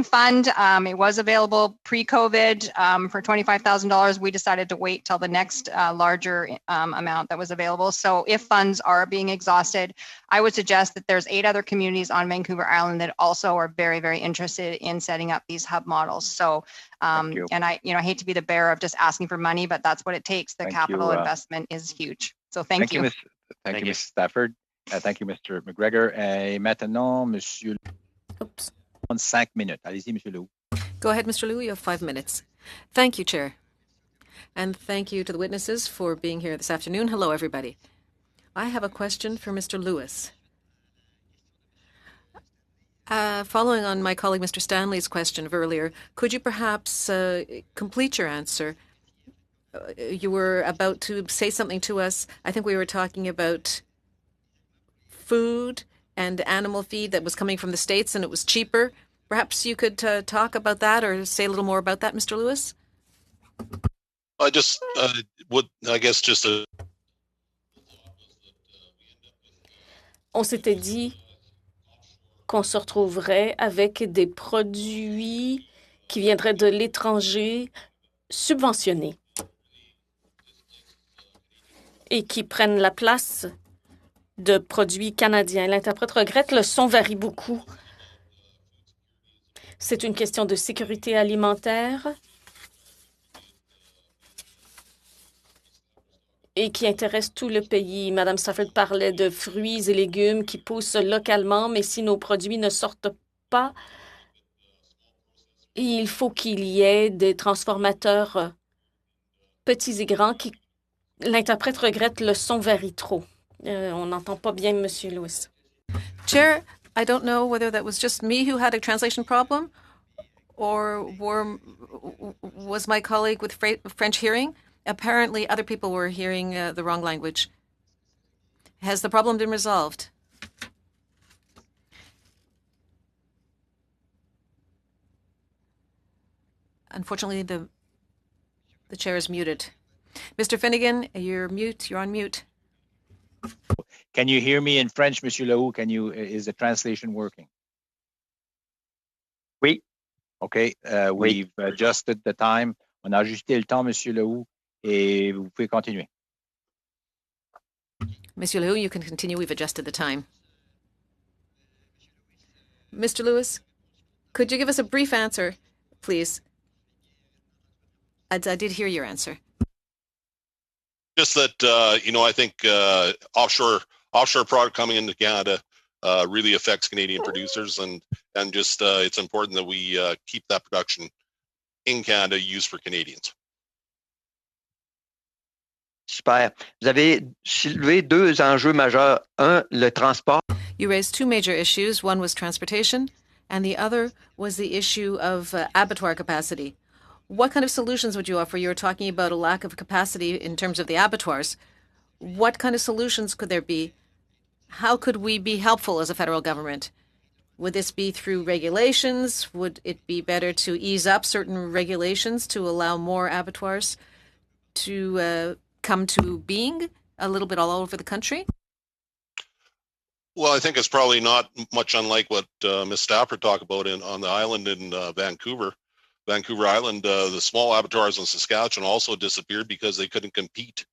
fund. It was available pre-COVID for $25,000. We decided to wait till the next larger amount that was available. So if funds are being exhausted, I would suggest that there's 8 other communities on Vancouver Island that also are very, very interested in setting up these hub models. So, and I hate to be the bearer of just asking for money, but that's what it takes. The capital investment is huge. So thank you. Thank you, Ms. Stafford. Thank you, Mr. McGregor. Et maintenant, Monsieur. Oops. 5 minutes. Allez-y, Monsieur Lew. Go ahead, Mr. Lew. You have 5 minutes. Thank you, Chair. And thank you to the witnesses for being here this afternoon. Hello, everybody. I have a question for Mr. Lewis. Following on my colleague Mr. Stanley's question of earlier, could you perhaps complete your answer? You were about to say something to us. I think we were talking about food and animal feed that was coming from the States and it was cheaper. Perhaps you could talk about that or say a little more about that, Mr. Lewis? I just would, I guess, just a. On s'était dit qu'on se retrouverait avec des produits qui viendraient de l'étranger subventionnés et qui prennent la place de produits canadiens. L'interprète regrette, le son varie beaucoup. C'est une question de sécurité alimentaire et qui intéresse tout le pays. Madame Stafford parlait de fruits et légumes qui poussent localement, mais si nos produits ne sortent pas, il faut qu'il y ait des transformateurs petits et grands qui... L'interprète regrette, le son varie trop. On n'entend pas bien Monsieur Lewis. Chair, I don't know whether that was just me who had a translation problem or was my colleague with French hearing? Apparently, other people were hearing the wrong language. Has the problem been resolved? Unfortunately, the chair is muted. Mr. Finnegan, you're mute. You're on mute. Can you hear me in French, Monsieur Lehoux? Is the translation working? Oui. Okay, we've adjusted the time. On a ajusté le temps, Monsieur Lehoux, et vous pouvez continuer. Monsieur Lehoux, you can continue. We've adjusted the time. Mr. Lewis, could you give us a brief answer, please? I did hear your answer. Just that, I think offshore product coming into Canada really affects Canadian producers, and just it's important that we keep that production in Canada used for Canadians. Super. Vous avez soulevé deux enjeux majeurs. Un, le transport. You raised two major issues. One was transportation, and the other was the issue of abattoir capacity. What kind of solutions would you offer? You were talking about a lack of capacity in terms of the abattoirs. What kind of solutions could there be? How could we be helpful as a federal government? Would this be through regulations? Would it be better to ease up certain regulations to allow more abattoirs to come to being a little bit all over the country? Well, I think it's probably not much unlike what Ms. Stafford talked about on the island in Vancouver Island. The small abattoirs in Saskatchewan also disappeared because they couldn't compete.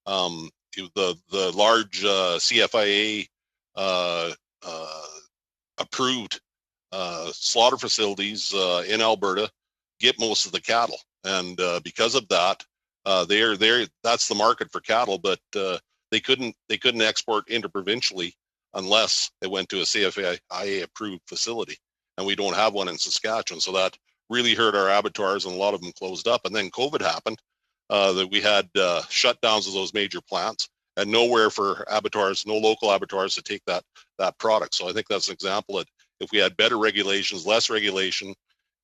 The large CFIA approved slaughter facilities in Alberta get most of the cattle, and because of that, that's the market for cattle. But they couldn't export interprovincially unless it went to a CFIA approved facility, and we don't have one in Saskatchewan. So that really hurt our abattoirs, and a lot of them closed up. And then COVID happened, that we had shutdowns of those major plants, and nowhere for abattoirs, no local abattoirs to take that product. So I think that's an example that if we had better regulations, less regulation,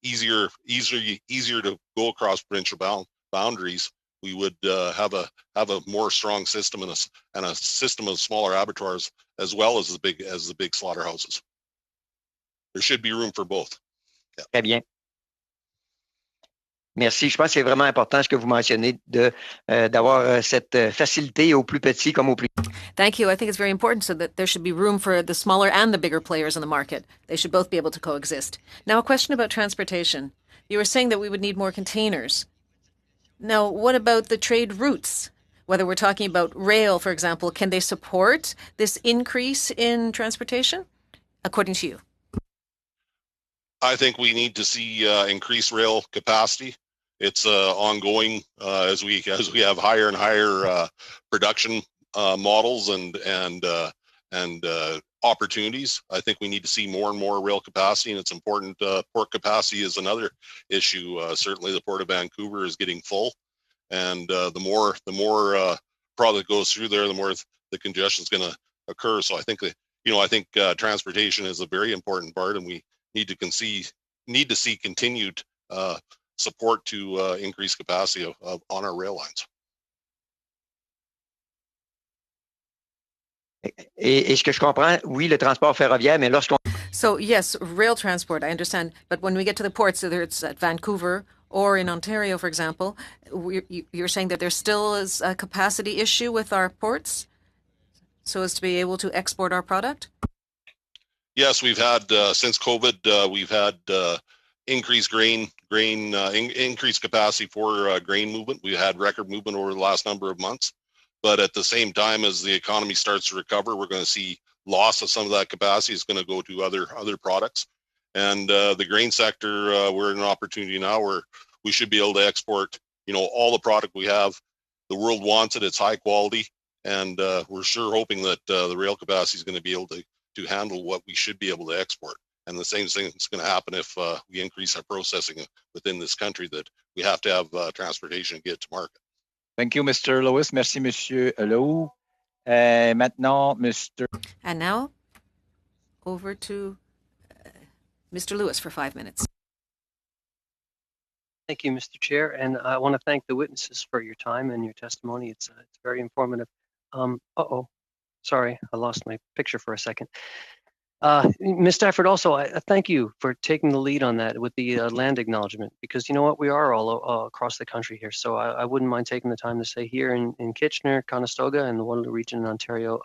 easier to go across provincial boundaries, we would have a more strong system and a system of smaller abattoirs as well as the big slaughterhouses. There should be room for both. Yeah. Très bien. Merci. Je pense que c'est vraiment important ce que vous mentionnez d'avoir cette facilité aux plus petits comme aux plus. Thank you. I think it's very important so that there should be room for the smaller and the bigger players in the market. They should both be able to coexist. Now, a question about transportation. You were saying that we would need more containers. Now, what about the trade routes? Whether we're talking about rail, for example, can they support this increase in transportation, according to you? I think we need to see increased rail capacity. It's ongoing as we have higher and higher production models and opportunities. I think we need to see more and more rail capacity, and it's important. Port capacity is another issue. Certainly, the Port of Vancouver is getting full, and the more product goes through there, the more the congestion is going to occur. So I think that transportation is a very important part, and we need to see continued support to increase capacity on our rail lines. Et ce que je comprends, oui, le transport ferroviaire, mais lorsqu'on... So yes, rail transport, I understand. But when we get to the ports, whether it's at Vancouver or in Ontario, for example, you're saying that there still is a capacity issue with our ports so as to be able to export our product? Yes, we've had since COVID, we've had increased increased capacity for grain movement. We had record movement over the last number of months, but at the same time, as the economy starts to recover, we're going to see loss of some of that capacity. Is going to go to other products, and the grain sector, we're in an opportunity now where we should be able to export, all the product we have. The world wants it; it's high quality, and we're sure hoping that the rail capacity is going to be able to handle what we should be able to export. And the same thing is going to happen if we increase our processing within this country, that we have to have transportation to get to market. Thank you, Mr. Lewis. Merci, Monsieur Leroux. Maintenant, Mr. And now, over to Mr. Lewis for 5 minutes. Thank you, Mr. Chair, and I want to thank the witnesses for your time and your testimony. It's very informative. Sorry, I lost my picture for a second. Ms. Stafford, also, I thank you for taking the lead on that with the land acknowledgement, because you know what, we are all across the country here. So I wouldn't mind taking the time to say here in Kitchener, Conestoga, and the Waterloo region in Ontario,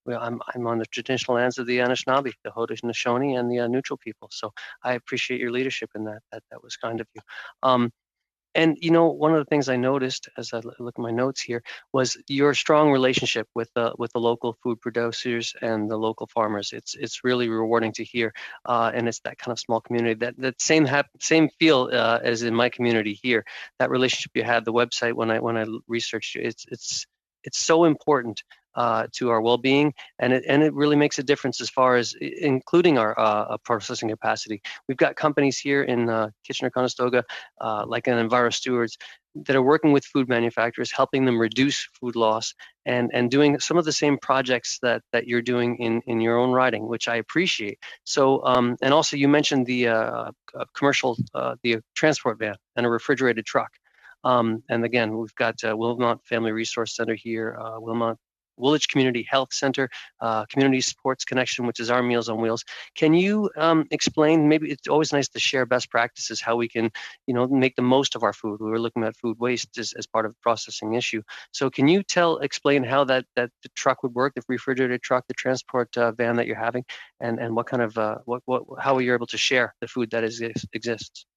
I'm on the traditional lands of the Anishinaabe, the Haudenosaunee, and the Neutral people. So I appreciate your leadership in that. That was kind of you. And one of the things I noticed as I look at my notes here was your strong relationship with the local food producers and the local farmers. It's really rewarding to hear, and it's that kind of small community, that same feel as in my community here. That relationship you had, the website, when I researched you, it's so important to our well-being, and it really makes a difference as far as including our processing capacity. We've got companies here in Kitchener-Conestoga, like an Enviro Stewards, that are working with food manufacturers, helping them reduce food loss, and doing some of the same projects that you're doing in your own riding, which I appreciate. So, and also you mentioned the commercial, the transport van and a refrigerated truck. And again, we've got Wilmot Family Resource Center here, Wilmot Woolwich Community Health Center, Community Supports Connection, which is our Meals on Wheels. Can you explain, maybe it's always nice to share best practices, how we can, make the most of our food. We were looking at food waste as part of the processing issue. So can you explain how that the truck would work, the refrigerated truck, the transport van that you're having, and what kind of, how you're able to share the food that exists?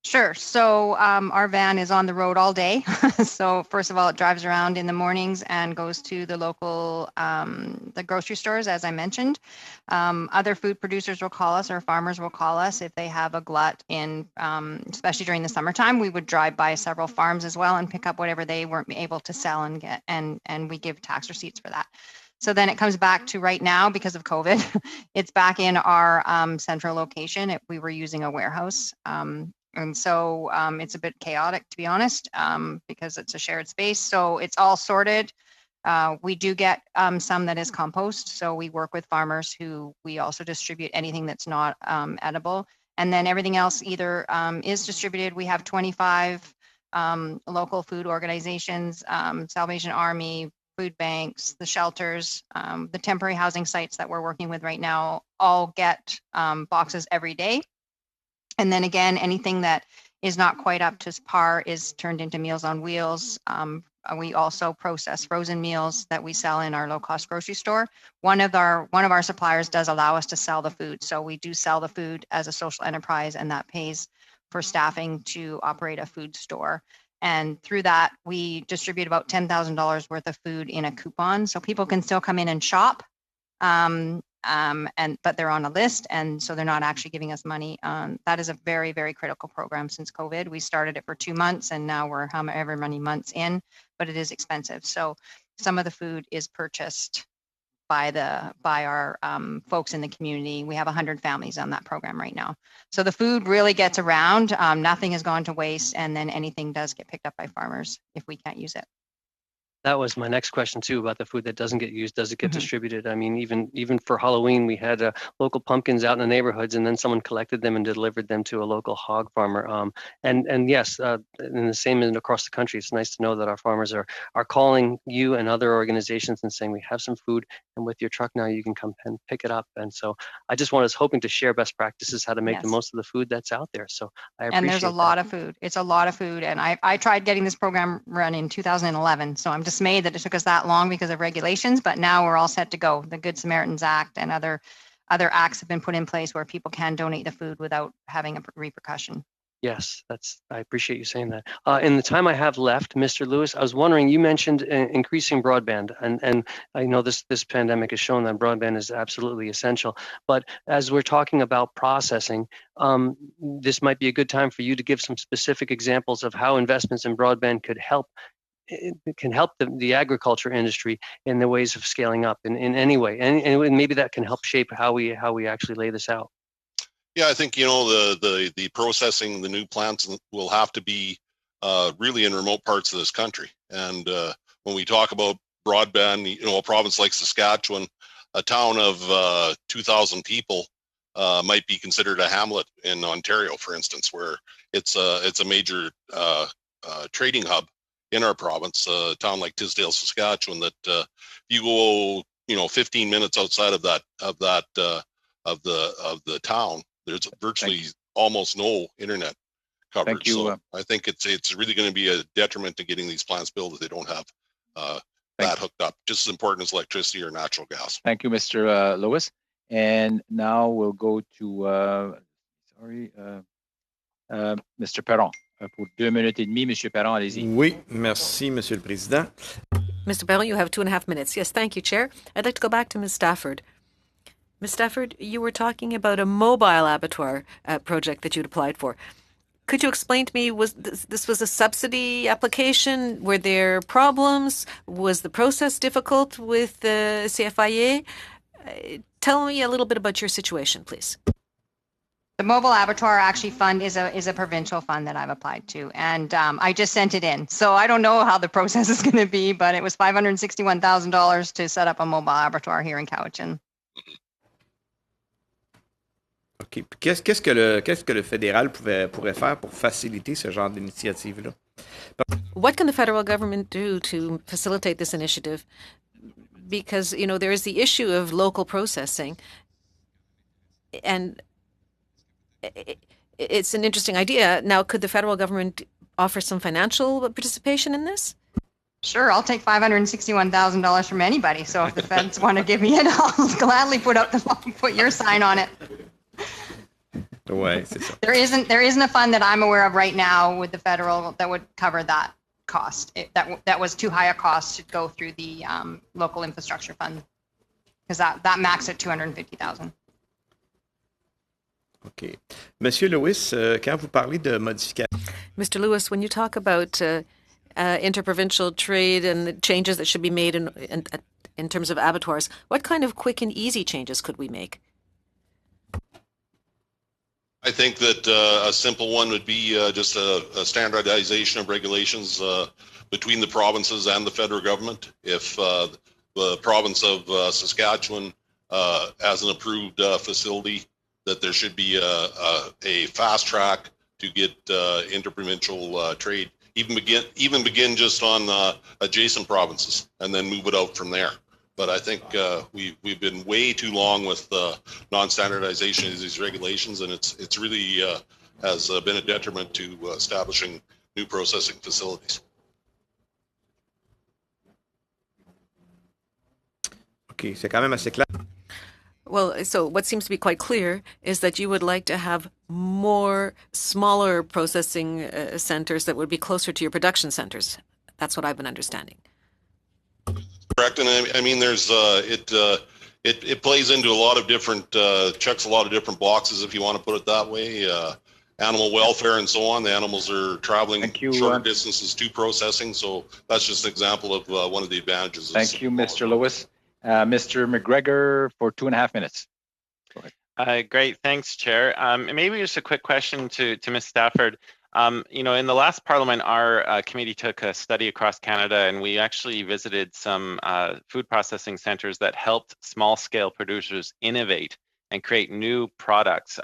Sure. So our van is on the road all day. So first of all, it drives around in the mornings and goes to the local, the grocery stores, as I mentioned. Other food producers will call us, or farmers will call us if they have a glut in, especially during the summertime. We would drive by several farms as well and pick up whatever they weren't able to sell and get, and we give tax receipts for that. So then it comes back to right now, because of COVID, it's back in our central location. We were using a warehouse. And so it's a bit chaotic, to be honest, because it's a shared space. So it's all sorted. We do get some that is compost. So we work with farmers who we also distribute anything that's not edible. And then everything else either is distributed. We have 25 local food organizations, Salvation Army, food banks, the shelters, the temporary housing sites that we're working with right now all get boxes every day. And then again, anything that is not quite up to par is turned into Meals on Wheels. We also process frozen meals that we sell in our low-cost grocery store. One of our suppliers does allow us to sell the food, so we do sell the food as a social enterprise, and that pays for staffing to operate a food store. And through that, we distribute about $10,000 worth of food in a coupon, so people can still come in and shop. But they're on a list, and so they're not actually giving us money. That is a very, very critical program since COVID. We started it for 2 months, and now we're however many months in, but it is expensive. So some of the food is purchased by our folks in the community. We have 100 families on that program right now. So the food really gets around. Nothing has gone to waste, and then anything does get picked up by farmers if we can't use it. That was my next question too, about the food that doesn't get used. Does it get distributed? I mean, even for Halloween, we had local pumpkins out in the neighborhoods, and then someone collected them and delivered them to a local hog farmer. And yes, in the same and across the country, it's nice to know that our farmers are calling you and other organizations and saying, we have some food and with your truck now you can come and pick it up. And so I just was hoping to share best practices how to make the most of the food that's out there. So I appreciate And there's a lot of food. It's a lot of food. And I tried getting this program run in 2011. So I'm dismayed that it took us that long because of regulations, but now we're all set to go. The Good Samaritans Act and other acts have been put in place where people can donate the food without having a repercussion. Yes, I appreciate you saying that. In the time I have left, Mr. Lewis, I was wondering, you mentioned increasing broadband, and I know this pandemic has shown that broadband is absolutely essential. But as we're talking about processing, this might be a good time for you to give some specific examples of how investments in broadband could help. It can help the agriculture industry in the ways of scaling up in any way, and maybe that can help shape how we actually lay this out. Yeah, I think the processing, the new plants will have to be really in remote parts of this country. And when we talk about broadband, a province like Saskatchewan, a town of 2,000 people might be considered a hamlet in Ontario, for instance, where it's a major trading hub in our province. A town like Tisdale, Saskatchewan, that if you go 15 minutes outside of the town, there's virtually almost no internet coverage. Thank you. So I think it's really going to be a detriment to getting these plants built if they don't have that hooked up. Just as important as electricity or natural gas. Thank you, Mr. Lewis. And now we'll go to Mr. Perron. Pour 2 minutes et demie, Monsieur Perron, allez-y. Oui, merci, Monsieur le Président. Mr. Perron, you have 2.5 minutes. Yes, thank you, Chair. I'd like to go back to Ms. Stafford. Ms. Stafford, you were talking about a mobile abattoir project that you'd applied for. Could you explain to me, was this was a subsidy application? Were there problems? Was the process difficult with the CFIA? Tell me a little bit about your situation, please. The mobile abattoir fund is a provincial fund that I've applied to, and I just sent it in. So I don't know how the process is going to be, but it was $561,000 to set up a mobile abattoir here in Cowichan. OK. Qu'est-ce que le fédéral pourrait faire pour faciliter ce genre d'initiative-là? What can the federal government do to facilitate this initiative? Because, there is the issue of local processing, and it's an interesting idea. Now, could the federal government offer some financial participation in this? Sure, I'll take $561,000 from anybody. So if the feds want to give me it, I'll gladly put your sign on it. Ouais, c'est ça. There isn't a fund that I'm aware of right now with the federal that would cover that cost. That was too high a cost to go through the local infrastructure fund, because that max at $250,000. OK. Monsieur Lewis, quand vous parlez de modification. Mr. Lewis, when you talk about interprovincial trade and the changes that should be made in terms of abattoirs, what kind of quick and easy changes could we make? I think that a simple one would be just a standardization of regulations between the provinces and the federal government. If the province of Saskatchewan has an approved facility, that there should be a fast track to get interprovincial trade. Even begin just on adjacent provinces and then move it out from there. But I think we've been way too long with non-standardization of these regulations, and it's really has been a detriment to establishing new processing facilities. OK, c'est quand même assez clair. Well, so what seems to be quite clear is that you would like to have more smaller processing centers that would be closer to your production centers. That's what I've been understanding. Correct, and I mean, there's it plays into a lot of different checks a lot of different boxes, if you want to put it that way. Animal welfare and so on. The animals are traveling shorter distances to processing, so that's just an example of one of the advantages. Thank you, Mr. Lewis. Mr. McGregor for 2.5 minutes. Go ahead. Great, thanks, Chair. Maybe just a quick question to Ms. Stafford. In the last Parliament, our committee took a study across Canada, and we actually visited some food processing centers that helped small-scale producers innovate and create new products.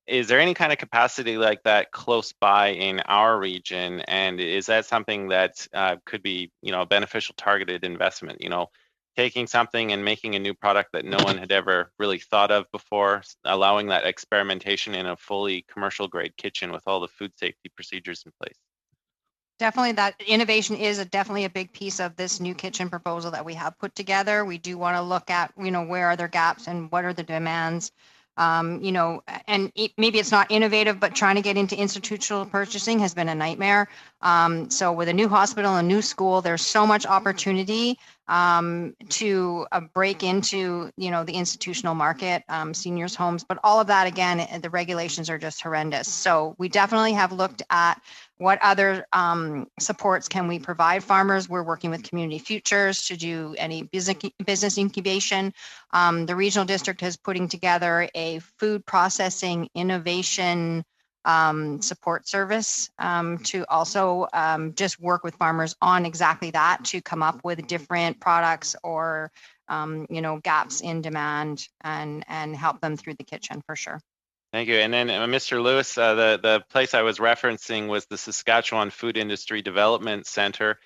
Is there any kind of capacity like that close by in our region, and is that something that could be, a beneficial targeted investment? taking something and making a new product that no one had ever really thought of before, allowing that experimentation in a fully commercial grade kitchen with all the food safety procedures in place. Definitely, that innovation is definitely a big piece of this new kitchen proposal that we have put together. We do want to look at, where are there gaps and what are the demands, and maybe it's not innovative, but trying to get into institutional purchasing has been a nightmare. So with a new hospital, a new school, there's so much opportunity to break into, the institutional market, seniors' homes, but all of that, again, the regulations are just horrendous. So we definitely have looked at what other supports can we provide farmers. We're working with Community Futures to do any business incubation. The regional district is putting together a food processing innovation support service to also just work with farmers on exactly that, to come up with different products or gaps in demand and help them through the kitchen for sure. Thank you. And then Mr. Lewis, the place I was referencing was the Saskatchewan Food Industry Development Center.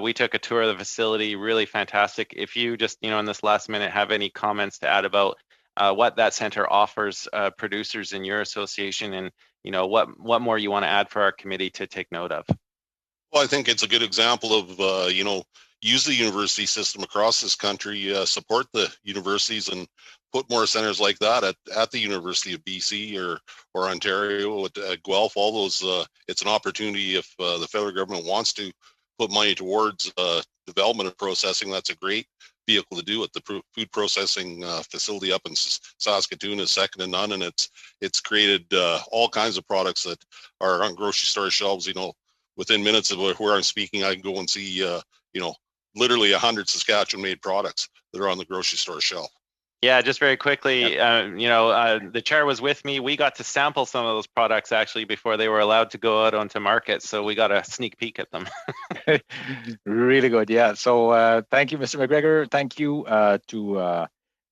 We took a tour of the facility, really fantastic. If you just, in this last minute have any comments to add about what that center offers producers in your association, and what more you want to add for our committee to take note of. Well, I think it's a good example of, use the university system across this country, support the universities and put more centers like that at the University of BC or Ontario, at Guelph, all those. It's an opportunity if the federal government wants to put money towards development and processing. That's a great vehicle to do it. The food processing facility up in Saskatoon is second to none, and it's created all kinds of products that are on grocery store shelves. Within minutes of where I'm speaking, I can go and see literally 100 Saskatchewan-made products that are on the grocery store shelf. Yeah, just very quickly, the chair was with me. We got to sample some of those products actually before they were allowed to go out onto market, so we got a sneak peek at them. Really good, yeah. So thank you, Mr. McGregor. Thank you to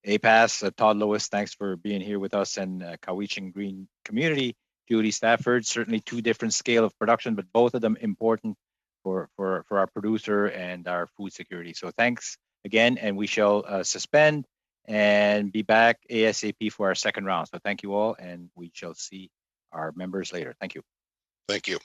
APAS, Todd Lewis. Thanks for being here with us, and Cowichan Green Community, Judy Stafford. Certainly two different scale of production, but both of them important for our producer and our food security. So thanks again, and we shall suspend and be back ASAP for our second round. So thank you all, and we shall see our members later. Thank you. Thank you.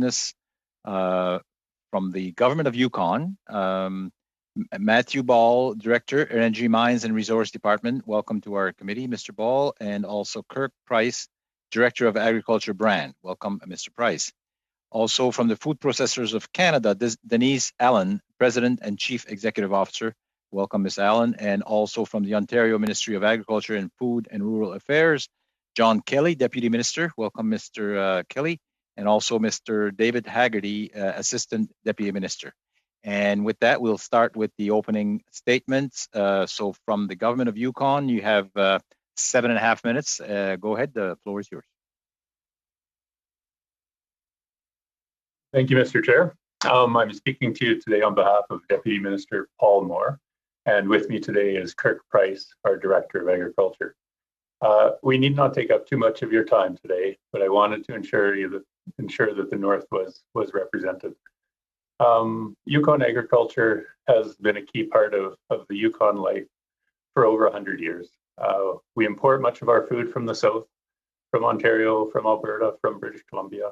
witness from the government of Yukon, Matthew Ball, Director, Energy Mines and Resource Department. Welcome to our committee, Mr. Ball, and also Kirk Price, Director of Agriculture Brand. Welcome, Mr. Price. Also from the Food Processors of Canada, Denise Allen, President and Chief Executive Officer. Welcome, Ms. Allen. And also from the Ontario Ministry of Agriculture and Food and Rural Affairs, John Kelly, Deputy Minister. Welcome, Mr. Kelly. And also Mr. David Haggerty, Assistant Deputy Minister. And with that, we'll start with the opening statements. So from the government of Yukon, you have 7.5 minutes. Go ahead, the floor is yours. Thank you, Mr. Chair. I'm speaking to you today on behalf of Deputy Minister Paul Moore, and with me today is Kirk Price, our Director of Agriculture. We need not take up too much of your time today, but I wanted to ensure that the North was represented. Yukon agriculture has been a key part of the Yukon life for over 100 years. We import much of our food from the South, from Ontario, from Alberta, from British Columbia.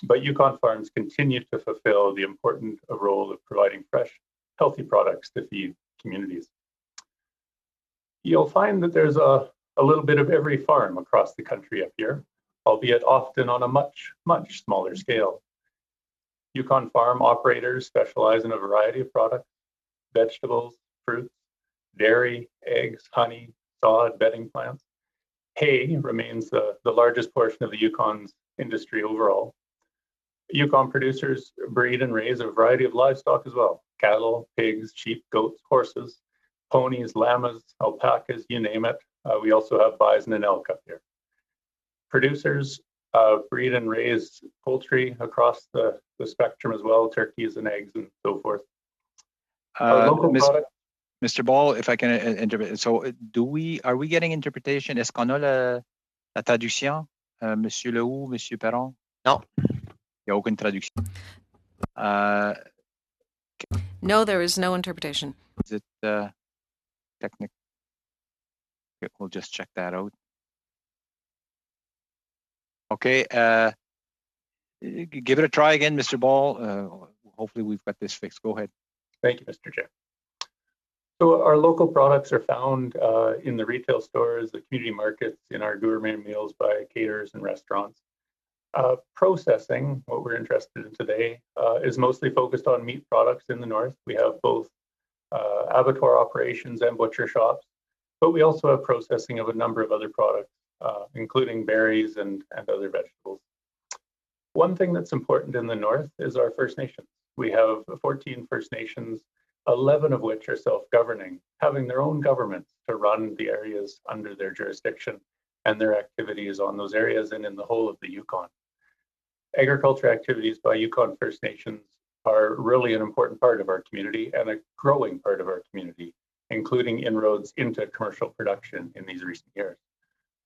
But Yukon farms continue to fulfill the important role of providing fresh, healthy products to feed communities. You'll find that there's a little bit of every farm across the country up here, albeit often on a much, much smaller scale. Yukon farm operators specialize in a variety of products: vegetables, fruits, dairy, eggs, honey, sod, bedding plants. Hay remains the largest portion of the Yukon's industry overall. Yukon producers breed and raise a variety of livestock as well: cattle, pigs, sheep, goats, horses, ponies, llamas, alpacas, you name it. We also have bison and elk up here. Producers breed and raise poultry across the spectrum as well: turkeys and eggs and so forth. Mr. Ball, if I can interpret, so are we getting interpretation? Est-ce qu'on a la traduction, Monsieur Lehoux, Monsieur Perron? Non. Il n'y a aucune traduction. No, there is no interpretation. Is it technical? We'll just check that out. Okay, give it a try again, Mr. Ball. Hopefully we've got this fixed. Go ahead. Thank you, Mr. Chair. So our local products are found in the retail stores, the community markets, in our gourmet meals by caterers and restaurants. Processing, what we're interested in today, is mostly focused on meat products in the North. We have both abattoir operations and butcher shops, but we also have processing of a number of other products, including berries and other vegetables. One thing that's important in the North is our First Nations. We have 14 First Nations, 11 of which are self-governing, having their own governments to run the areas under their jurisdiction and their activities on those areas and in the whole of the Yukon. Agriculture activities by Yukon First Nations are really an important part of our community and a growing part of our community, including inroads into commercial production in these recent years.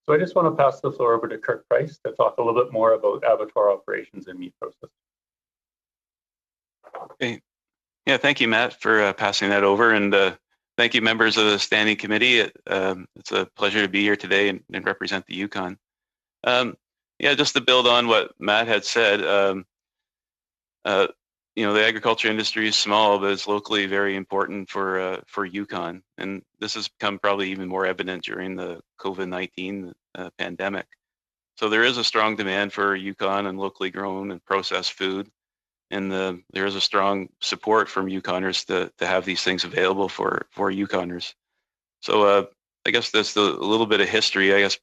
So I just want to pass the floor over to Kirk Price to talk a little bit more about abattoir operations and meat processing. Okay. Yeah, thank you, Matt, for passing that over, and thank you, members of the Standing Committee. It's a pleasure to be here today and represent the Yukon. Yeah, just to build on what Matt had said, you know, the agriculture industry is small, but it's locally very important for Yukon, and this has become probably even more evident during the COVID-19 pandemic. So there is a strong demand for Yukon and locally grown and processed food, and there is a strong support from Yukoners to have these things available for Yukoners. So I guess that's a little bit of history. I guess,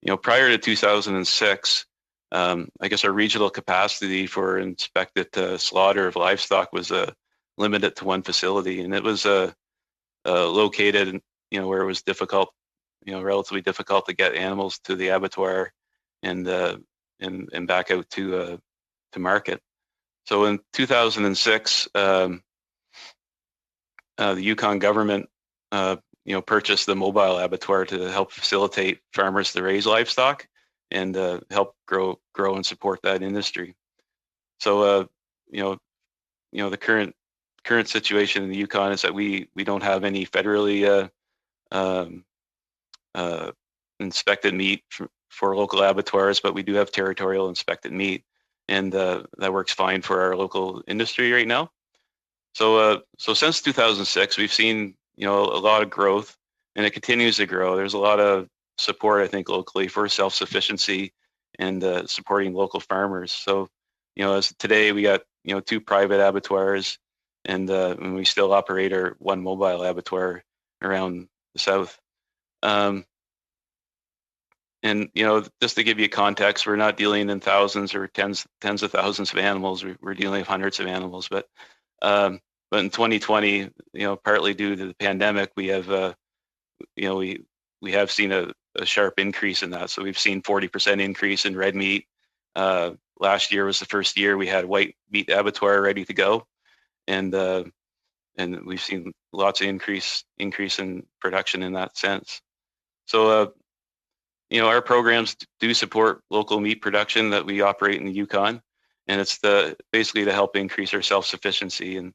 you know, prior to 2006, I guess our regional capacity for inspected slaughter of livestock was limited to one facility, and it was located, you know, where it was difficult, you know, relatively difficult to get animals to the abattoir and back out to market. So in 2006, the Yukon government, you know, purchased the mobile abattoir to help facilitate farmers to raise livestock and help grow and support that industry. So you know the current situation in the Yukon is that we don't have any federally inspected meat for local abattoirs, but we do have territorial inspected meat. and that works fine for our local industry right now. So since 2006, we've seen a lot of growth, and it continues to grow. There's a lot of support, I think, locally for self-sufficiency and supporting local farmers. So as today we got 2 private abattoirs, and we still operate our 1 mobile abattoir around the south. And just to give you context, we're not dealing in thousands or tens of thousands of animals. We're dealing with hundreds of animals. But in 2020, partly due to the pandemic, we have we have seen a sharp increase in that. So we've seen 40% increase in red meat. Last year was the first year we had white meat abattoir ready to go, and we've seen lots of increase in production in that sense. So our programs do support local meat production that we operate in the Yukon, and it's basically to help increase our self-sufficiency, and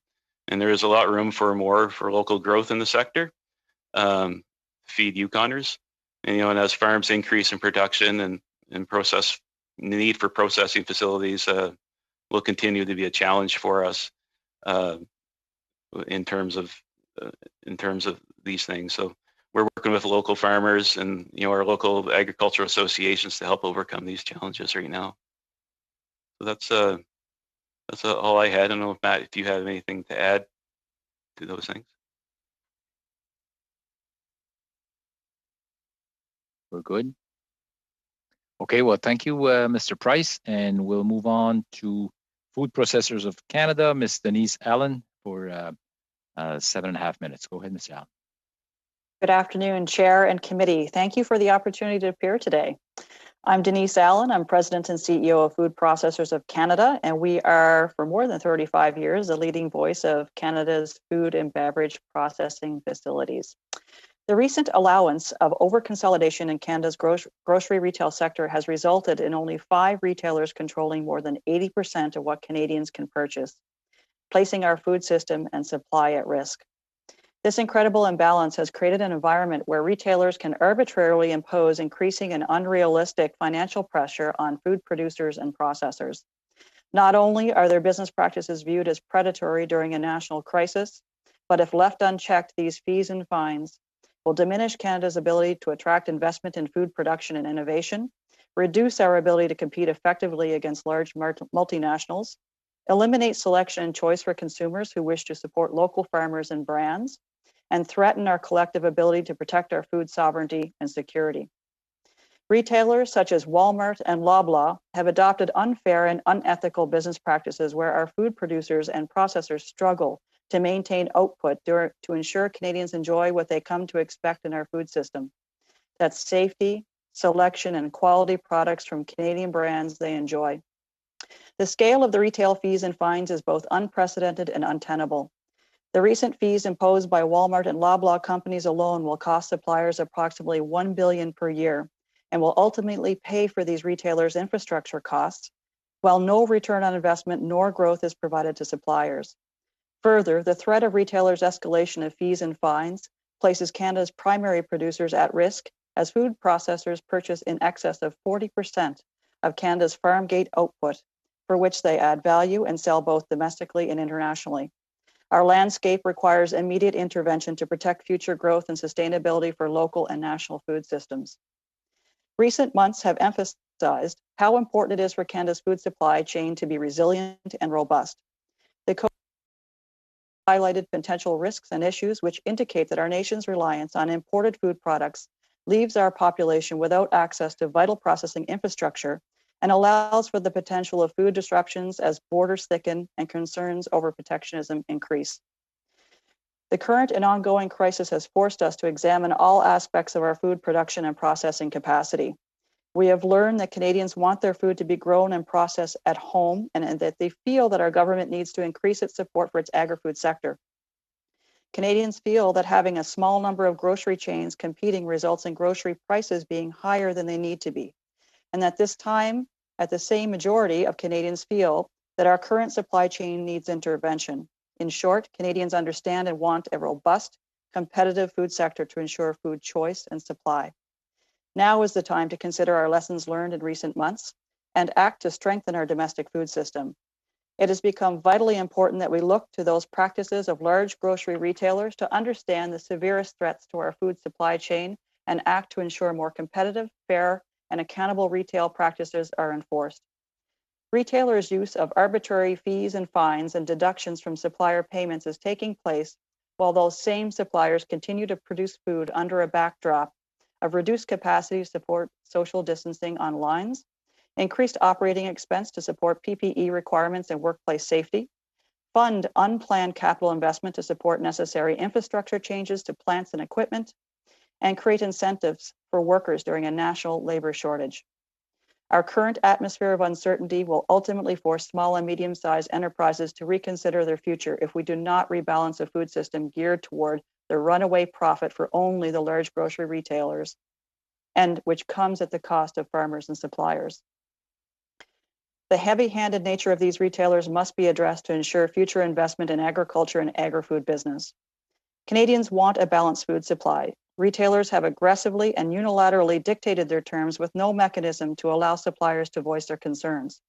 there is a lot of room for local growth in the sector, feed Yukoners, and as farms increase in production and process, the need for processing facilities will continue to be a challenge for us in terms of these things. So we're working with local farmers and our local agricultural associations to help overcome these challenges right now. So that's all I had. I don't know if Matt, if you have anything to add to those things. We're good. Okay, well, thank you, Mr. Price, and we'll move on to Food Processors of Canada, Ms. Denise Allen, for 7.5 minutes. Go ahead, Ms. Allen. Good afternoon, Chair and Committee. Thank you for the opportunity to appear today. I'm Denise Allen. I'm President and CEO of Food Processors of Canada, and we are, for more than 35 years, the leading voice of Canada's food and beverage processing facilities. The recent allowance of overconsolidation in Canada's grocery retail sector has resulted in only 5 retailers controlling more than 80% of what Canadians can purchase, placing our food system and supply at risk. This incredible imbalance has created an environment where retailers can arbitrarily impose increasing and unrealistic financial pressure on food producers and processors. Not only are their business practices viewed as predatory during a national crisis, but if left unchecked, these fees and fines will diminish Canada's ability to attract investment in food production and innovation, reduce our ability to compete effectively against large multinationals, eliminate selection and choice for consumers who wish to support local farmers and brands, and threaten our collective ability to protect our food sovereignty and security. Retailers such as Walmart and Loblaw have adopted unfair and unethical business practices where our food producers and processors struggle to maintain output to ensure Canadians enjoy what they come to expect in our food system. That's safety, selection, and quality products from Canadian brands they enjoy. The scale of the retail fees and fines is both unprecedented and untenable. The recent fees imposed by Walmart and Loblaw companies alone will cost suppliers approximately $1 billion per year and will ultimately pay for these retailers' infrastructure costs, while no return on investment nor growth is provided to suppliers. Further, the threat of retailers' escalation of fees and fines places Canada's primary producers at risk as food processors purchase in excess of 40% of Canada's farm gate output, for which they add value and sell both domestically and internationally. Our landscape requires immediate intervention to protect future growth and sustainability for local and national food systems. Recent months have emphasized how important it is for Canada's food supply chain to be resilient and robust. The COVID highlighted potential risks and issues which indicate that our nation's reliance on imported food products leaves our population without access to vital processing infrastructure and allows for the potential of food disruptions as borders thicken and concerns over protectionism increase. The current and ongoing crisis has forced us to examine all aspects of our food production and processing capacity. We have learned that Canadians want their food to be grown and processed at home, and that they feel that our government needs to increase its support for its agri-food sector. Canadians feel that having a small number of grocery chains competing results in grocery prices being higher than they need to be, and at this time, the same majority of Canadians feel that our current supply chain needs intervention. In short, Canadians understand and want a robust, competitive food sector to ensure food choice and supply. Now is the time to consider our lessons learned in recent months and act to strengthen our domestic food system. It has become vitally important that we look to those practices of large grocery retailers to understand the severest threats to our food supply chain and act to ensure more competitive, fair, and accountable retail practices are enforced. Retailers' use of arbitrary fees and fines and deductions from supplier payments is taking place while those same suppliers continue to produce food under a backdrop of reduced capacity to support social distancing on lines, increased operating expense to support PPE requirements and workplace safety, fund unplanned capital investment to support necessary infrastructure changes to plants and equipment, and create incentives for workers during a national labor shortage. Our current atmosphere of uncertainty will ultimately force small and medium-sized enterprises to reconsider their future if we do not rebalance a food system geared toward the runaway profit for only the large grocery retailers, and which comes at the cost of farmers and suppliers. The heavy-handed nature of these retailers must be addressed to ensure future investment in agriculture and agri-food business. Canadians want a balanced food supply. Retailers have aggressively and unilaterally dictated their terms with no mechanism to allow suppliers to voice their concerns.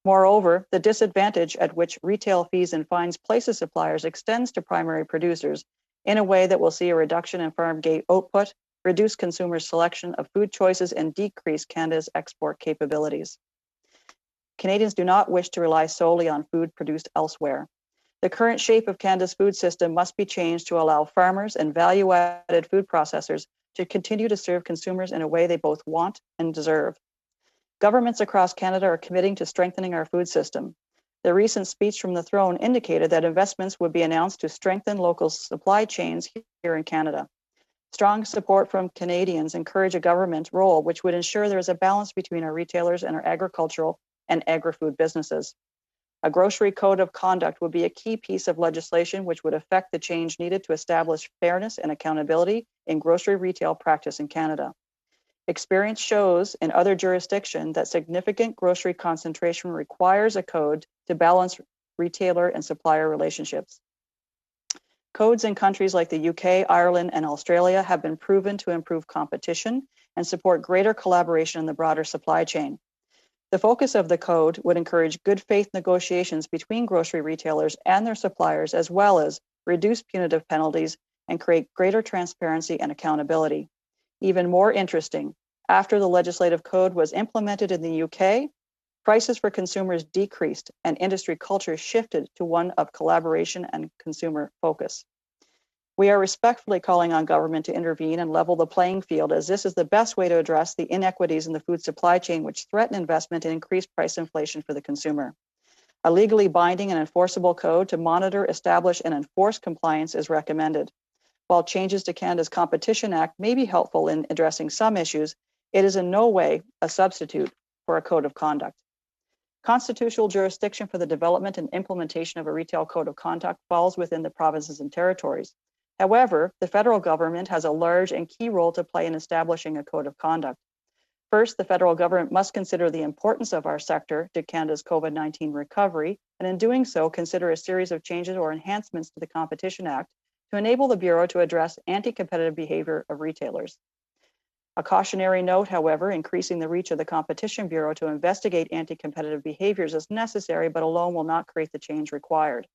Moreover, the disadvantage at which retail fees and fines places suppliers extends to primary producers in a way that will see a reduction in farm gate output, reduce consumers' selection of food choices, and decrease Canada's export capabilities. Canadians do not wish to rely solely on food produced elsewhere. The current shape of Canada's food system must be changed to allow farmers and value-added food processors to continue to serve consumers in a way they both want and deserve. Governments across Canada are committing to strengthening our food system. The recent speech from the throne indicated that investments would be announced to strengthen local supply chains here in Canada. Strong support from Canadians encourage a government role which would ensure there is a balance between our retailers and our agricultural and agri-food businesses. A grocery code of conduct would be a key piece of legislation which would affect the change needed to establish fairness and accountability in grocery retail practice in Canada. Experience shows in other jurisdictions that significant grocery concentration requires a code to balance retailer and supplier relationships. Codes in countries like the UK, Ireland, and Australia have been proven to improve competition and support greater collaboration in the broader supply chain. The focus of the code would encourage good faith negotiations between grocery retailers and their suppliers, as well as reduce punitive penalties and create greater transparency and accountability. Even more interesting, after the legislative code was implemented in the UK, prices for consumers decreased and industry culture shifted to one of collaboration and consumer focus. We are respectfully calling on government to intervene and level the playing field, as this is the best way to address the inequities in the food supply chain which threaten investment and increase price inflation for the consumer. A legally binding and enforceable code to monitor, establish, and enforce compliance is recommended. While changes to Canada's Competition Act may be helpful in addressing some issues, it is in no way a substitute for a code of conduct. Constitutional jurisdiction for the development and implementation of a retail code of conduct falls within the provinces and territories. However, the federal government has a large and key role to play in establishing a code of conduct. First, the federal government must consider the importance of our sector to Canada's COVID-19 recovery, and in doing so, consider a series of changes or enhancements to the Competition Act to enable the Bureau to address anti-competitive behavior of retailers. A cautionary note, however, increasing the reach of the Competition Bureau to investigate anti-competitive behaviors is necessary, but alone will not create the change required.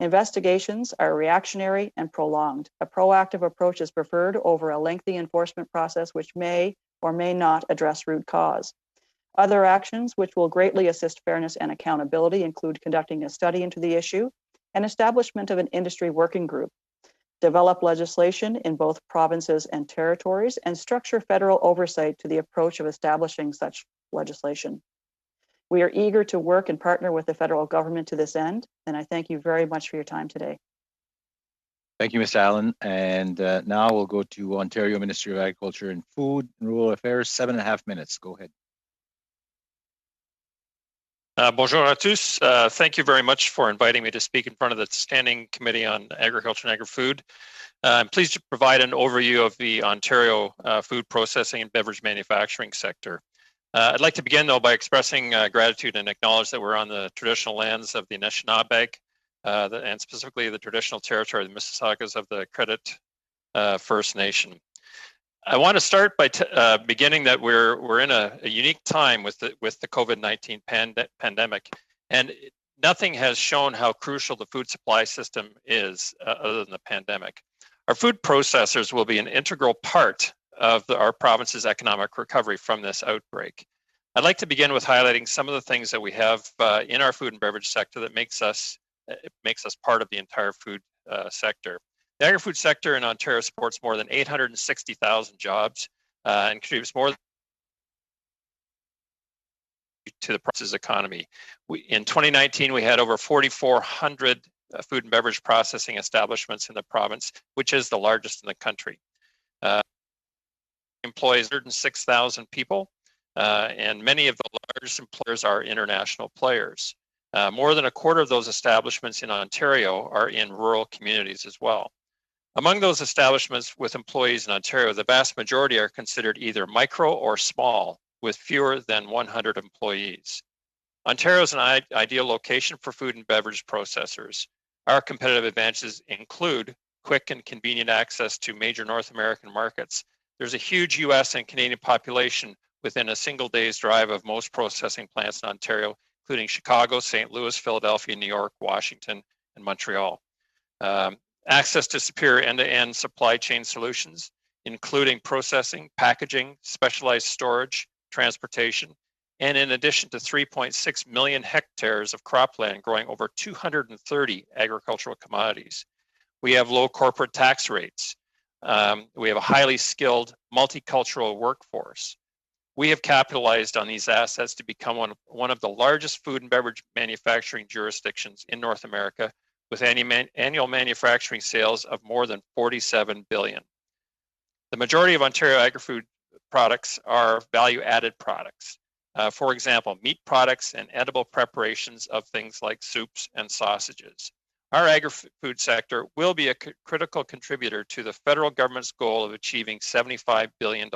Investigations are reactionary and prolonged. A proactive approach is preferred over a lengthy enforcement process which may or may not address root cause. Other actions which will greatly assist fairness and accountability include conducting a study into the issue and establishment of an industry working group, develop legislation in both provinces and territories, and structure federal oversight to the approach of establishing such legislation. We are eager to work and partner with the federal government to this end, and I thank you very much for your time today. Thank you, Ms. Allen. And now we'll go to Ontario Ministry of Agriculture and Food and Rural Affairs, 7.5 minutes. Go ahead. Bonjour à tous. Thank you very much for inviting me to speak in front of the Standing Committee on Agriculture and Agri-Food. I'm pleased to provide an overview of the Ontario food processing and beverage manufacturing sector. I'd like to begin, though, by expressing gratitude and acknowledge that we're on the traditional lands of the Anishinaabe, and specifically the traditional territory of the Mississaugas of the Credit First Nation. I want to start by beginning that we're in a unique time with the COVID-19 pandemic, and nothing has shown how crucial the food supply system is other than the pandemic. Our food processors will be an integral part of our province's economic recovery from this outbreak. I'd like to begin with highlighting some of the things that we have in our food and beverage sector that makes us part of the entire food sector. The agri-food sector in Ontario supports more than 860,000 jobs and contributes more to the province's economy. In 2019, we had over 4,400 food and beverage processing establishments in the province, which is the largest in the country. Employs 106,000 people, and many of the largest employers are international players. More than a quarter of those establishments in Ontario are in rural communities as well. Among those establishments with employees in Ontario, the vast majority are considered either micro or small, with fewer than 100 employees. Ontario is an ideal location for food and beverage processors. Our competitive advantages include quick and convenient access to major North American markets. There's a huge US and Canadian population within a single day's drive of most processing plants in Ontario, including Chicago, St. Louis, Philadelphia, New York, Washington, and Montreal. Access to superior end-to-end supply chain solutions, including processing, packaging, specialized storage, transportation, and in addition to 3.6 million hectares of cropland growing over 230 agricultural commodities. We have low corporate tax rates. We have a highly skilled multicultural workforce. We have capitalized on these assets to become one of the largest food and beverage manufacturing jurisdictions in North America, with annual manufacturing sales of more than $47 billion. The majority of Ontario agri-food products are value-added products. For example, meat products and edible preparations of things like soups and sausages. Our agri-food sector will be a critical contributor to the federal government's goal of achieving $75 billion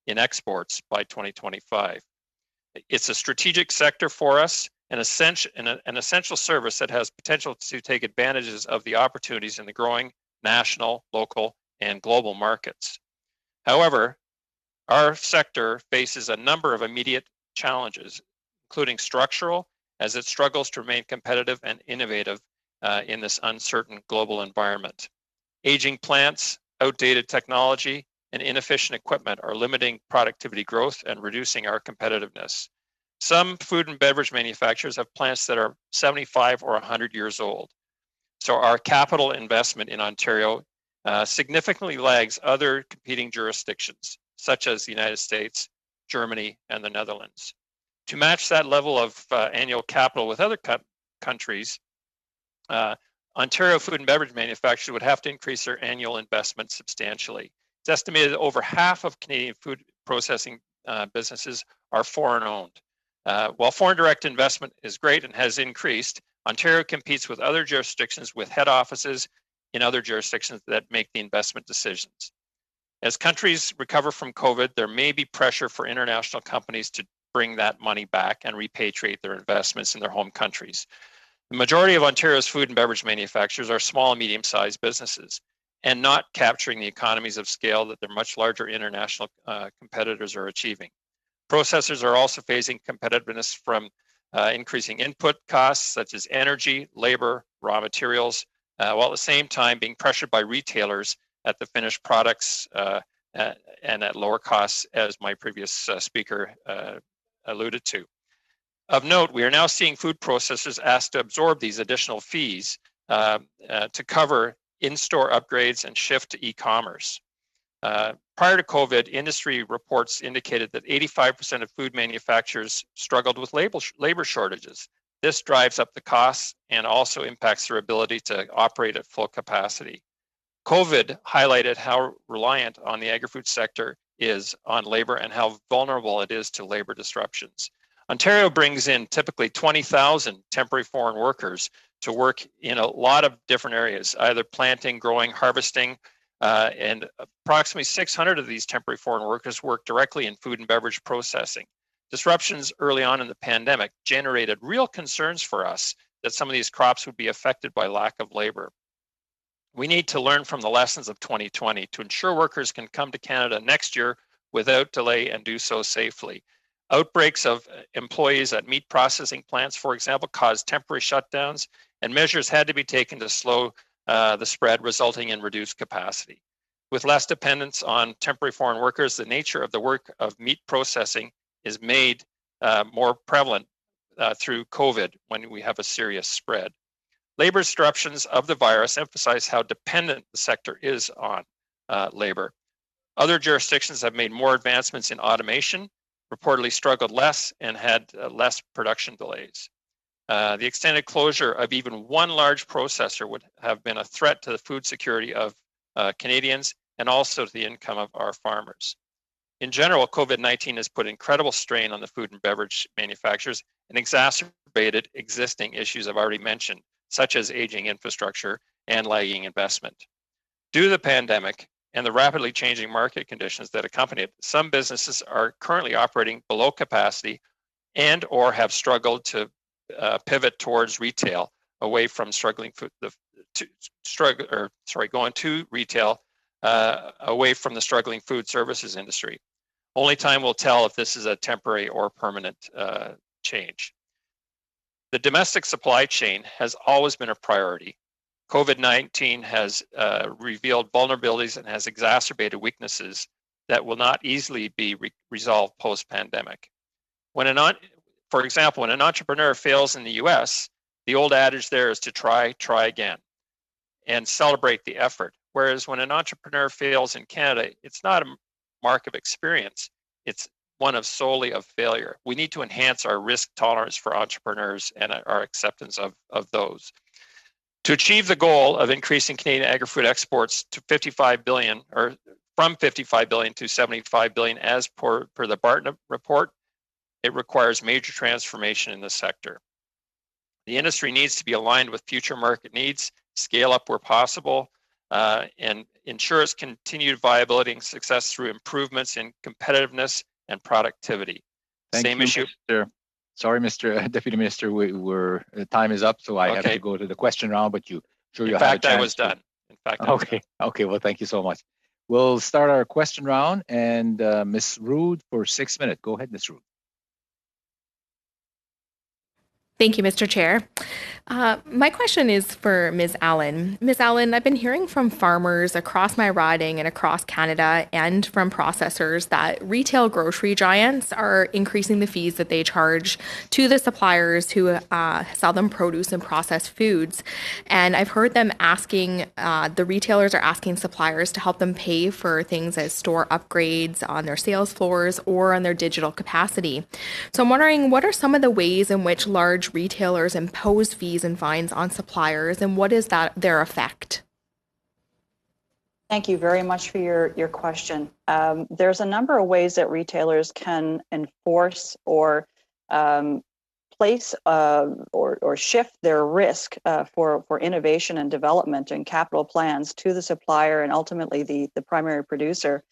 in exports by 2025. It's a strategic sector for us, an essential service that has potential to take advantages of the opportunities in the growing national, local, and global markets. However, our sector faces a number of immediate challenges, including structural, as it struggles to remain competitive and innovative in this uncertain global environment. Aging plants, outdated technology, and inefficient equipment are limiting productivity growth and reducing our competitiveness. Some food and beverage manufacturers have plants that are 75 or 100 years old. So our capital investment in Ontario significantly lags other competing jurisdictions, such as the United States, Germany, and the Netherlands. To match that level of annual capital with other countries, Ontario food and beverage manufacturers would have to increase their annual investment substantially. It's estimated that over half of Canadian food processing businesses are foreign-owned. While foreign direct investment is great and has increased, Ontario competes with other jurisdictions with head offices in other jurisdictions that make the investment decisions. As countries recover from COVID, there may be pressure for international companies to bring that money back and repatriate their investments in their home countries. The majority of Ontario's food and beverage manufacturers are small and medium-sized businesses and not capturing the economies of scale that their much larger international competitors are achieving. Processors are also facing competitiveness from increasing input costs such as energy, labor, raw materials, while at the same time being pressured by retailers at the finished products and at lower costs, as my previous speaker alluded to. Of note, we are now seeing food processors asked to absorb these additional fees to cover in-store upgrades and shift to e-commerce. Prior to COVID, industry reports indicated that 85% of food manufacturers struggled with labor shortages. This drives up the costs and also impacts their ability to operate at full capacity. COVID highlighted how reliant on the agri-food sector is on labor and how vulnerable it is to labor disruptions. Ontario brings in typically 20,000 temporary foreign workers to work in a lot of different areas, either planting, growing, harvesting, and approximately 600 of these temporary foreign workers work directly in food and beverage processing. Disruptions early on in the pandemic generated real concerns for us that some of these crops would be affected by lack of labor. We need to learn from the lessons of 2020 to ensure workers can come to Canada next year without delay and do so safely. Outbreaks of employees at meat processing plants, for example, caused temporary shutdowns, and measures had to be taken to slow the spread, resulting in reduced capacity. With less dependence on temporary foreign workers, the nature of the work of meat processing is made more prevalent through COVID when we have a serious spread. Labor disruptions of the virus emphasize how dependent the sector is on labor. Other jurisdictions have made more advancements in automation, reportedly struggled less, and had less production delays. The extended closure of even one large processor would have been a threat to the food security of Canadians and also to the income of our farmers. In general, COVID-19 has put incredible strain on the food and beverage manufacturers and exacerbated existing issues I've already mentioned, such as aging infrastructure and lagging investment. Due to the pandemic and the rapidly changing market conditions that accompany it, some businesses are currently operating below capacity and or have struggled to pivot towards retail away from going to retail away from the struggling food services industry. Only time will tell if this is a temporary or permanent change. The domestic supply chain has always been a priority. COVID-19 has revealed vulnerabilities and has exacerbated weaknesses that will not easily be resolved post-pandemic. For example, when an entrepreneur fails in the US, the old adage there is to try again, and celebrate the effort. Whereas when an entrepreneur fails in Canada, it's not a mark of experience, it's one of solely of failure. We need to enhance our risk tolerance for entrepreneurs and our acceptance of those. To achieve the goal of increasing Canadian agri-food exports to 55 billion, or from 55 billion to 75 billion as per the Barton report, it requires major transformation in the sector. The industry needs to be aligned with future market needs, scale up where possible, and ensure its continued viability and success through improvements in competitiveness and productivity. Thank Same you, issue. Sorry, Mr. Deputy Minister, time is up, so I have to go to the question round, but you'll have a chance. In fact, I was done. Okay, well, thank you so much. We'll start our question round, and Ms. Rood for 6 minutes. Go ahead, Ms. Rood. Thank you, Mr. Chair. My question is for Ms. Allen. Ms. Allen, I've been hearing from farmers across my riding and across Canada and from processors that retail grocery giants are increasing the fees that they charge to the suppliers who sell them produce and processed foods. And I've heard them asking, the retailers are asking suppliers to help them pay for things as store upgrades on their sales floors or on their digital capacity. So I'm wondering, what are some of the ways in which large retailers impose fees and fines on suppliers, and what is their effect? Thank you very much for your question. There's a number of ways that retailers can enforce or place or shift their risk for innovation and development and capital plans to the supplier and ultimately the primary producer.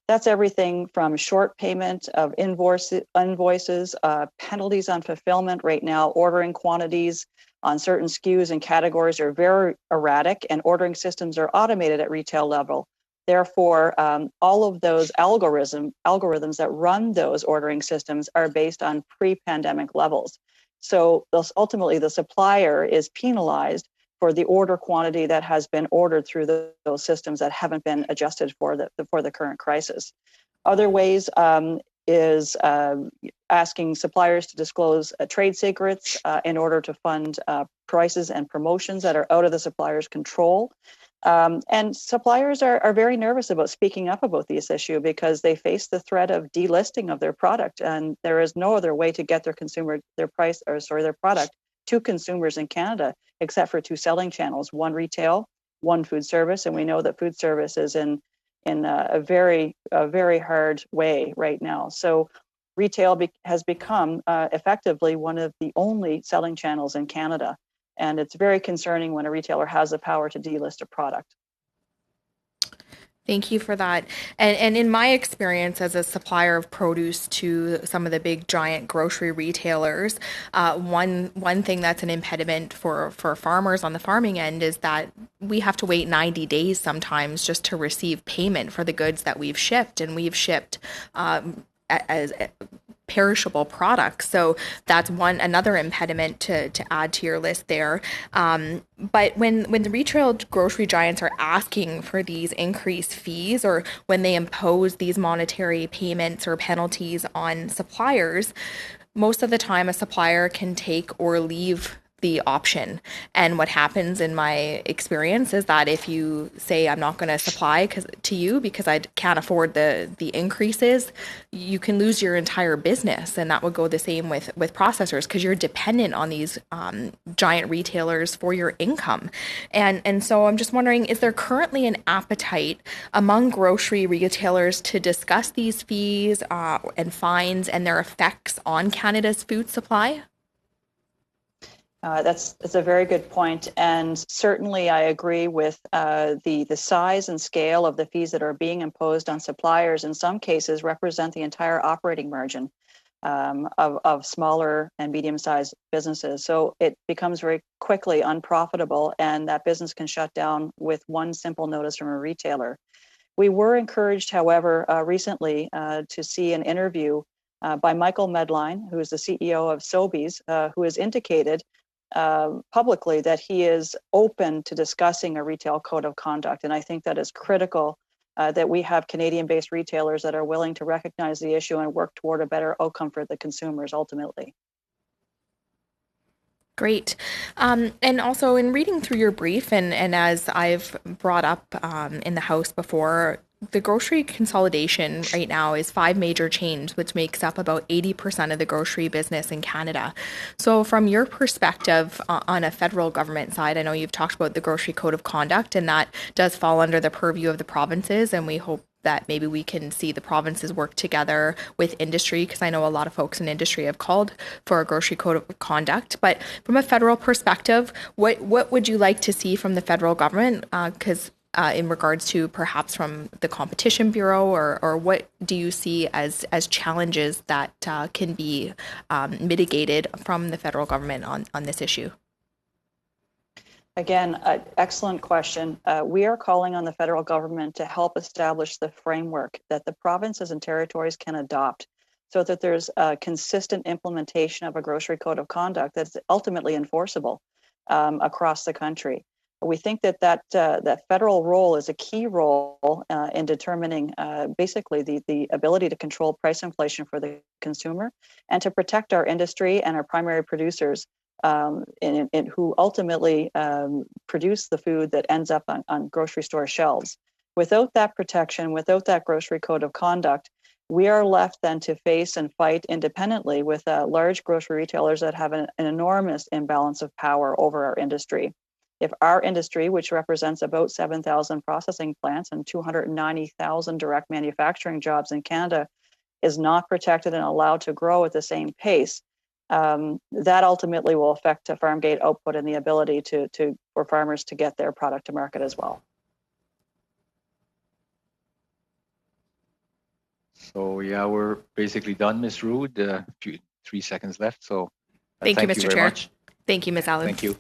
That's everything from short payment of invoices, penalties on fulfillment. Right now, ordering quantities on certain SKUs and categories are very erratic, and ordering systems are automated at retail level. Therefore, all of those algorithms that run those ordering systems are based on pre-pandemic levels. So ultimately, the supplier is penalized for the order quantity that has been ordered through those systems that haven't been adjusted for the current crisis. Other ways is asking suppliers to disclose trade secrets in order to fund prices and promotions that are out of the supplier's control. And suppliers are very nervous about speaking up about this issue because they face the threat of delisting of their product, and there is no other way to get their product to consumers in Canada except for two selling channels: one retail, one food service, and we know that food service is in a very hard way right now. So retail has become effectively one of the only selling channels in Canada, and it's very concerning when a retailer has the power to delist a product. Thank you for that. And in my experience as a supplier of produce to some of the big giant grocery retailers, one thing that's an impediment for farmers on the farming end is that we have to wait 90 days sometimes just to receive payment for the goods that we've shipped, and we've shipped as perishable products. So that's another impediment to add to your list there. But when the retail grocery giants are asking for these increased fees, or when they impose these monetary payments or penalties on suppliers, most of the time a supplier can take or leave the option. And what happens in my experience is that if you say, I'm not going to supply to you because I can't afford the increases, you can lose your entire business. And that would go the same with processors, because you're dependent on these giant retailers for your income. And so I'm just wondering, is there currently an appetite among grocery retailers to discuss these fees and fines and their effects on Canada's food supply? That's a very good point, and certainly I agree with the size and scale of the fees that are being imposed on suppliers. In some cases, represent the entire operating margin of smaller and medium-sized businesses. So it becomes very quickly unprofitable, and that business can shut down with one simple notice from a retailer. We were encouraged, however, recently to see an interview by Michael Medline, who is the CEO of Sobeys, who has indicated publicly that he is open to discussing a retail code of conduct. And I think that is critical that we have Canadian-based retailers that are willing to recognize the issue and work toward a better outcome for the consumers ultimately. Great. And also in reading through your brief, and as I've brought up in the House before, the grocery consolidation right now is 5 major chains, which makes up about 80% of the grocery business in Canada. So from your perspective on a federal government side, I know you've talked about the Grocery Code of Conduct, and that does fall under the purview of the provinces, and we hope that maybe we can see the provinces work together with industry, because I know a lot of folks in industry have called for a grocery code of conduct. But from a federal perspective, what would you like to see from the federal government? Because in regards to perhaps from the Competition Bureau, or what do you see as challenges that can be mitigated from the federal government on this issue? Again, excellent question. We are calling on the federal government to help establish the framework that the provinces and territories can adopt, so that there's a consistent implementation of a grocery code of conduct that's ultimately enforceable across the country. We think that federal role is a key role in determining basically the ability to control price inflation for the consumer, and to protect our industry and our primary producers who ultimately produce the food that ends up on grocery store shelves. Without that protection, without that grocery code of conduct, we are left then to face and fight independently with large grocery retailers that have an enormous imbalance of power over our industry. If our industry, which represents about 7,000 processing plants and 290,000 direct manufacturing jobs in Canada, is not protected and allowed to grow at the same pace, that ultimately will affect farm gate output and the ability for farmers to get their product to market as well. So yeah, we're basically done, Ms. Rood. 3 seconds left. So thank you, Mr. very Chair. much. Thank you, Ms. Allen. Thank you.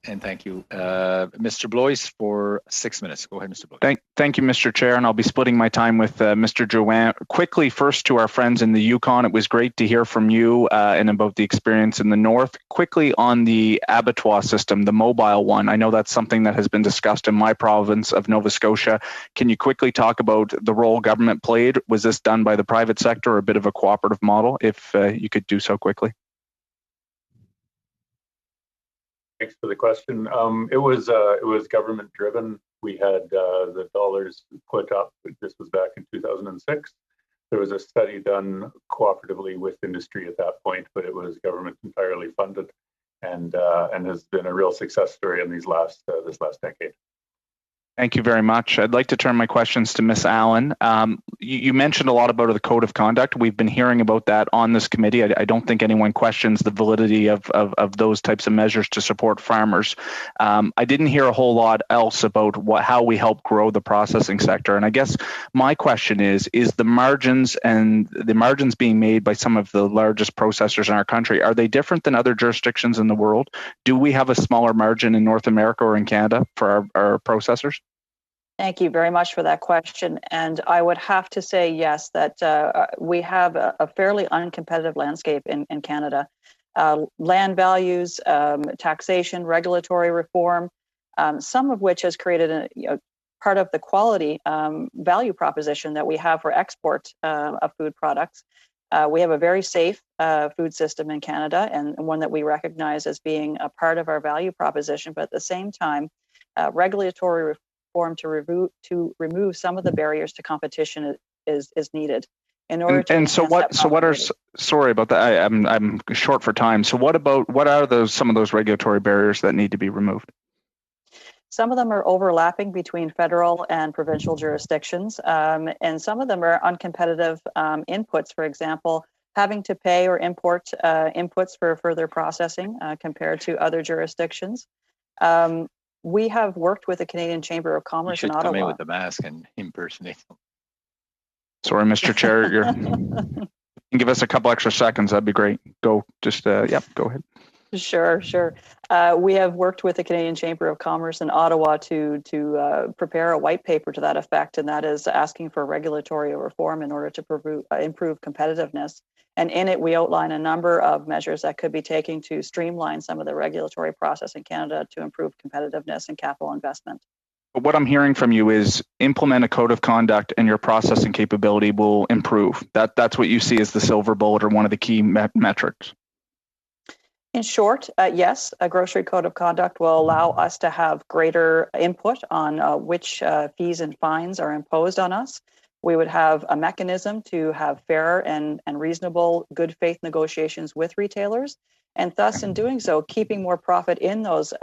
And thank you. Mr. Blois for 6 minutes. Go ahead, Mr. Blois. Thank you, Mr. Chair, and I'll be splitting my time with Mr. Drouin. Quickly, first to our friends in the Yukon, it was great to hear from you and about the experience in the North. Quickly on the abattoir system, the mobile one, I know that's something that has been discussed in my province of Nova Scotia. Can you quickly talk about the role government played? Was this done by the private sector or a bit of a cooperative model, if you could do so quickly? Thanks for the question. It was government driven. We had the dollars put up. This was back in 2006. There was a study done cooperatively with industry at that point, but it was government entirely funded, and has been a real success story in this last decade. Thank you very much. I'd like to turn my questions to Ms. Allen. You mentioned a lot about the code of conduct. We've been hearing about that on this committee. I don't think anyone questions the validity of those types of measures to support farmers. I didn't hear a whole lot else about how we help grow the processing sector. And I guess my question is the margins being made by some of the largest processors in our country, are they different than other jurisdictions in the world? Do we have a smaller margin in North America or in Canada for our processors? Thank you very much for that question. And I would have to say, yes, that we have a fairly uncompetitive landscape in Canada. Land values, taxation, regulatory reform, some of which has created part of the quality value proposition that we have for export of food products. We have a very safe food system in Canada, and one that we recognize as being a part of our value proposition. But at the same time, regulatory reform to remove some of the barriers to competition is needed in order to. Sorry about that. I'm short for time. So what are some of those regulatory barriers that need to be removed? Some of them are overlapping between federal and provincial jurisdictions, and some of them are uncompetitive inputs. For example, having to pay or import inputs for further processing compared to other jurisdictions. We have worked with the Canadian Chamber of Commerce in Ottawa. You should come in with the mask and impersonate them. Sorry, Mr. Chair, you can give us a couple extra seconds. That'd be great. Go ahead. Sure. We have worked with the Canadian Chamber of Commerce in Ottawa to prepare a white paper to that effect, and that is asking for regulatory reform in order to improve competitiveness. And in it, we outline a number of measures that could be taken to streamline some of the regulatory process in Canada to improve competitiveness and capital investment. But what I'm hearing from you is implement a code of conduct and your processing capability will improve. That's what you see as the silver bullet or one of the key metrics. In short, yes, a grocery code of conduct will allow us to have greater input on which fees and fines are imposed on us. We would have a mechanism to have fair and reasonable good faith negotiations with retailers, and thus in doing so, keeping more profit in those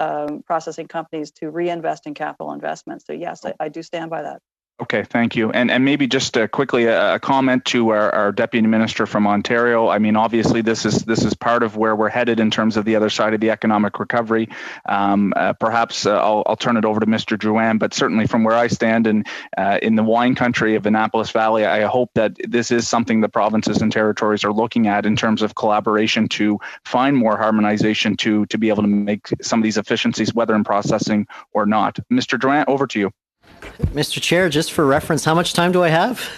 processing companies to reinvest in capital investments. So yes, I do stand by that. Okay, thank you. And maybe just quickly a comment to our Deputy Minister from Ontario. I mean, obviously, this is part of where we're headed in terms of the other side of the economic recovery. Perhaps I'll turn it over to Mr. Drouin, but certainly from where I stand in the wine country of Annapolis Valley, I hope that this is something the provinces and territories are looking at in terms of collaboration to find more harmonization to be able to make some of these efficiencies, whether in processing or not. Mr. Drouin, over to you. Mr. Chair, just for reference, how much time do I have?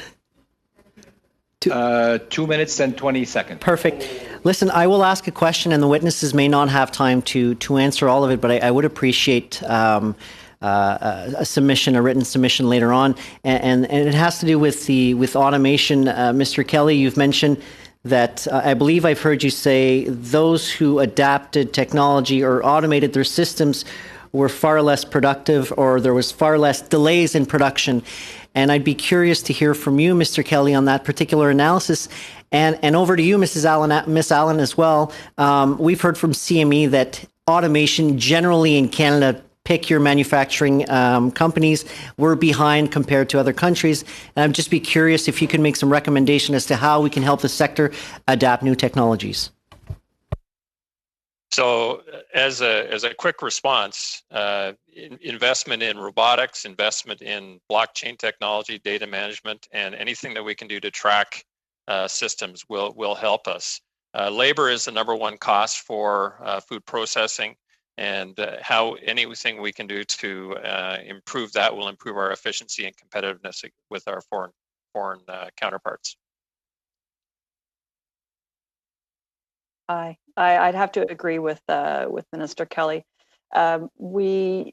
2 minutes and 20 seconds. Perfect. Listen, I will ask a question, and the witnesses may not have time to answer all of it, but I would appreciate a submission, a written submission later on, and it has to do with automation. Mr. Kelly, you've mentioned that I believe I've heard you say those who adapted technology or automated their systems were far less productive, or there was far less delays in production. And I'd be curious to hear from you, Mr. Kelly, on that particular analysis. And over to you, Miss Allen, as well. We've heard from CME that automation generally in Canada, pick your manufacturing companies, we're behind compared to other countries. And I'd just be curious if you could make some recommendation as to how we can help the sector adapt new technologies. So as a quick response, investment in robotics, investment in blockchain technology, data management, and anything that we can do to track systems will help us. Labor is the number one cost for food processing, and how anything we can do to improve that will improve our efficiency and competitiveness with our foreign counterparts. I'd have to agree with Minister Kelly. We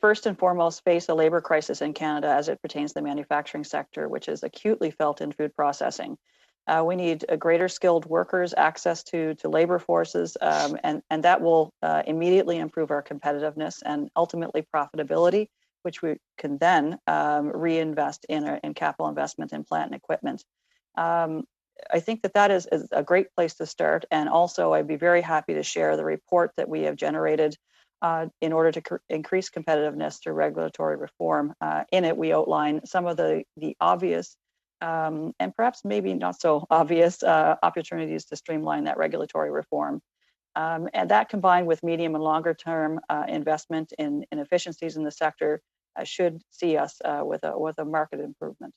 first and foremost face a labor crisis in Canada as it pertains to the manufacturing sector, which is acutely felt in food processing. We need a greater skilled workers, access to labor forces, and that will immediately improve our competitiveness and ultimately profitability, which we can then reinvest in capital investment in plant and equipment. I think that is a great place to start. And also, I'd be very happy to share the report that we have generated in order to increase competitiveness through regulatory reform. In it, we outline some of the obvious and perhaps maybe not so obvious opportunities to streamline that regulatory reform. And that combined with medium and longer term investment in efficiencies in the sector should see us with a market improvement.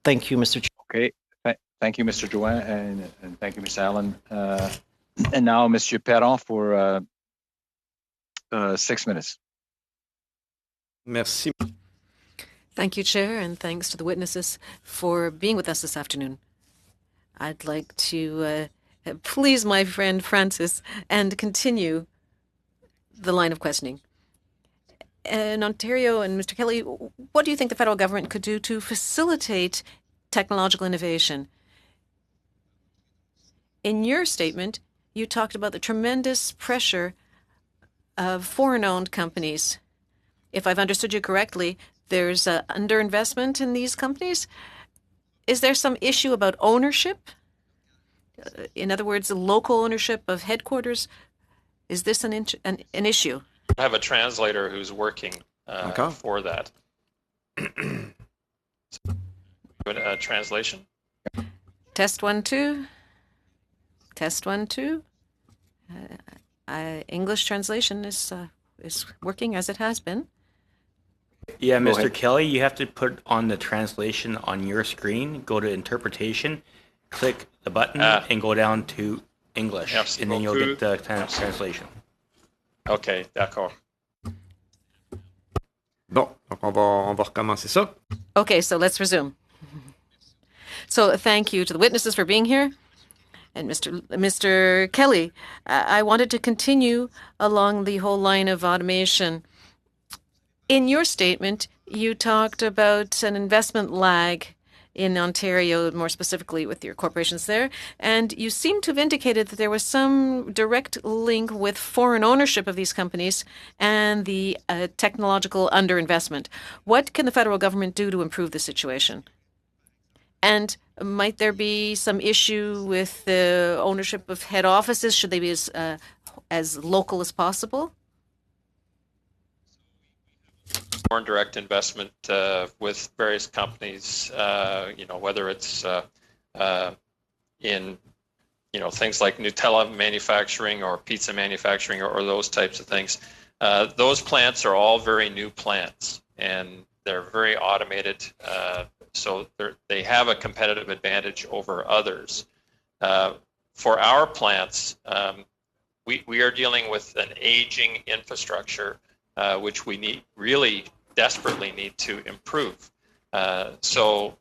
Thank you, Mr. Chair. Okay, thank you, Mr. Drouin, and thank you, Ms. Allen. And now, Mr. Perron for 6 minutes. Merci. Thank you, Chair, and thanks to the witnesses for being with us this afternoon. I'd like to please my friend Francis and continue the line of questioning. In Ontario, and Mr. Kelly, what do you think the federal government could do to facilitate technological innovation? In your statement, you talked about the tremendous pressure of foreign-owned companies. If I've understood you correctly, there's underinvestment in these companies. Is there some issue about ownership? In other words, local ownership of headquarters? Is this an issue? I have a translator who's working for that. Translation? Test 1, 2. Test 1, 2. English translation is working as it has been. Yeah, Mr. Kelly, you have to put on the translation on your screen, go to interpretation, click the button, and go down to English, and then you'll get the translation. Okay, d'accord. Bon, donc on va recommencer ça. Okay, so let's resume. So thank you to the witnesses for being here. And Mr. Kelly, I wanted to continue along the whole line of automation. In your statement, you talked about an investment lag in Ontario, more specifically with your corporations there, and you seem to have indicated that there was some direct link with foreign ownership of these companies and the technological underinvestment. What can the federal government do to improve the situation? And might there be some issue with the ownership of head offices? Should they be as local as possible? Foreign direct investment with various companies, whether it's in, things like Nutella manufacturing or pizza manufacturing or those types of things. Those plants are all very new plants and they're very automated. So they have a competitive advantage over others. For our plants, we are dealing with an aging infrastructure, which we really desperately need to improve. So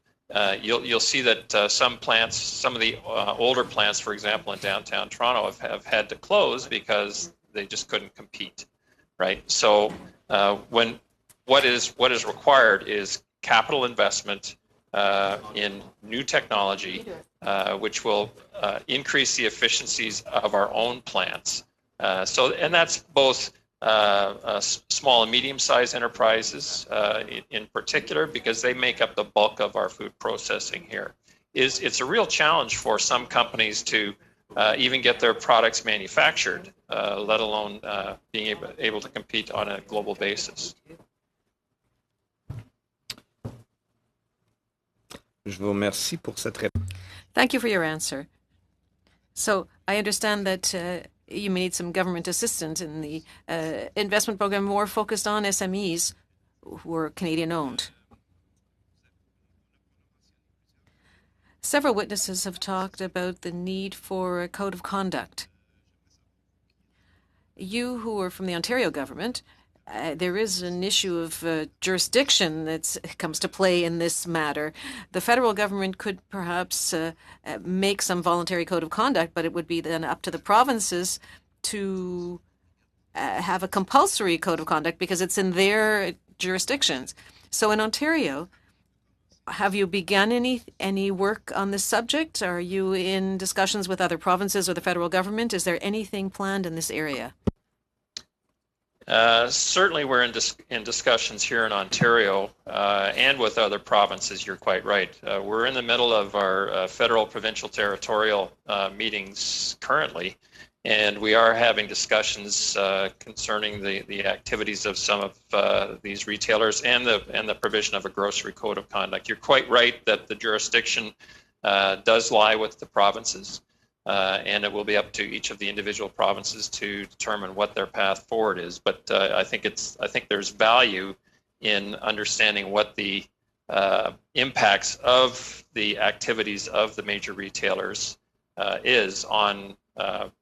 you'll see that some of the older plants, for example, in downtown Toronto, have had to close because they just couldn't compete, right? So what is required is capital investment in new technology, which will increase the efficiencies of our own plants. And that's both small and medium-sized enterprises in particular, because they make up the bulk of our food processing here. It's a real challenge for some companies to even get their products manufactured, let alone being able to compete on a global basis. Je vous remercie pour cette réponse. Thank you for your answer. So I understand that you may need some government assistance in the investment program more focused on SMEs who are Canadian-owned. Several witnesses have talked about the need for a code of conduct. You, who are from the Ontario government, there is an issue of jurisdiction that comes to play in this matter. The federal government could perhaps make some voluntary code of conduct, but it would be then up to the provinces to have a compulsory code of conduct because it's in their jurisdictions. So in Ontario, have you begun any work on this subject? Are you in discussions with other provinces or the federal government? Is there anything planned in this area? Certainly, we're in discussions here in Ontario and with other provinces. You're quite right. We're in the middle of our federal, provincial, territorial meetings currently, and we are having discussions concerning the activities of some of these retailers and the provision of a grocery code of conduct. You're quite right that the jurisdiction does lie with the provinces. And it will be up to each of the individual provinces to determine what their path forward is. But I think there's value in understanding what the impacts of the activities of the major retailers is on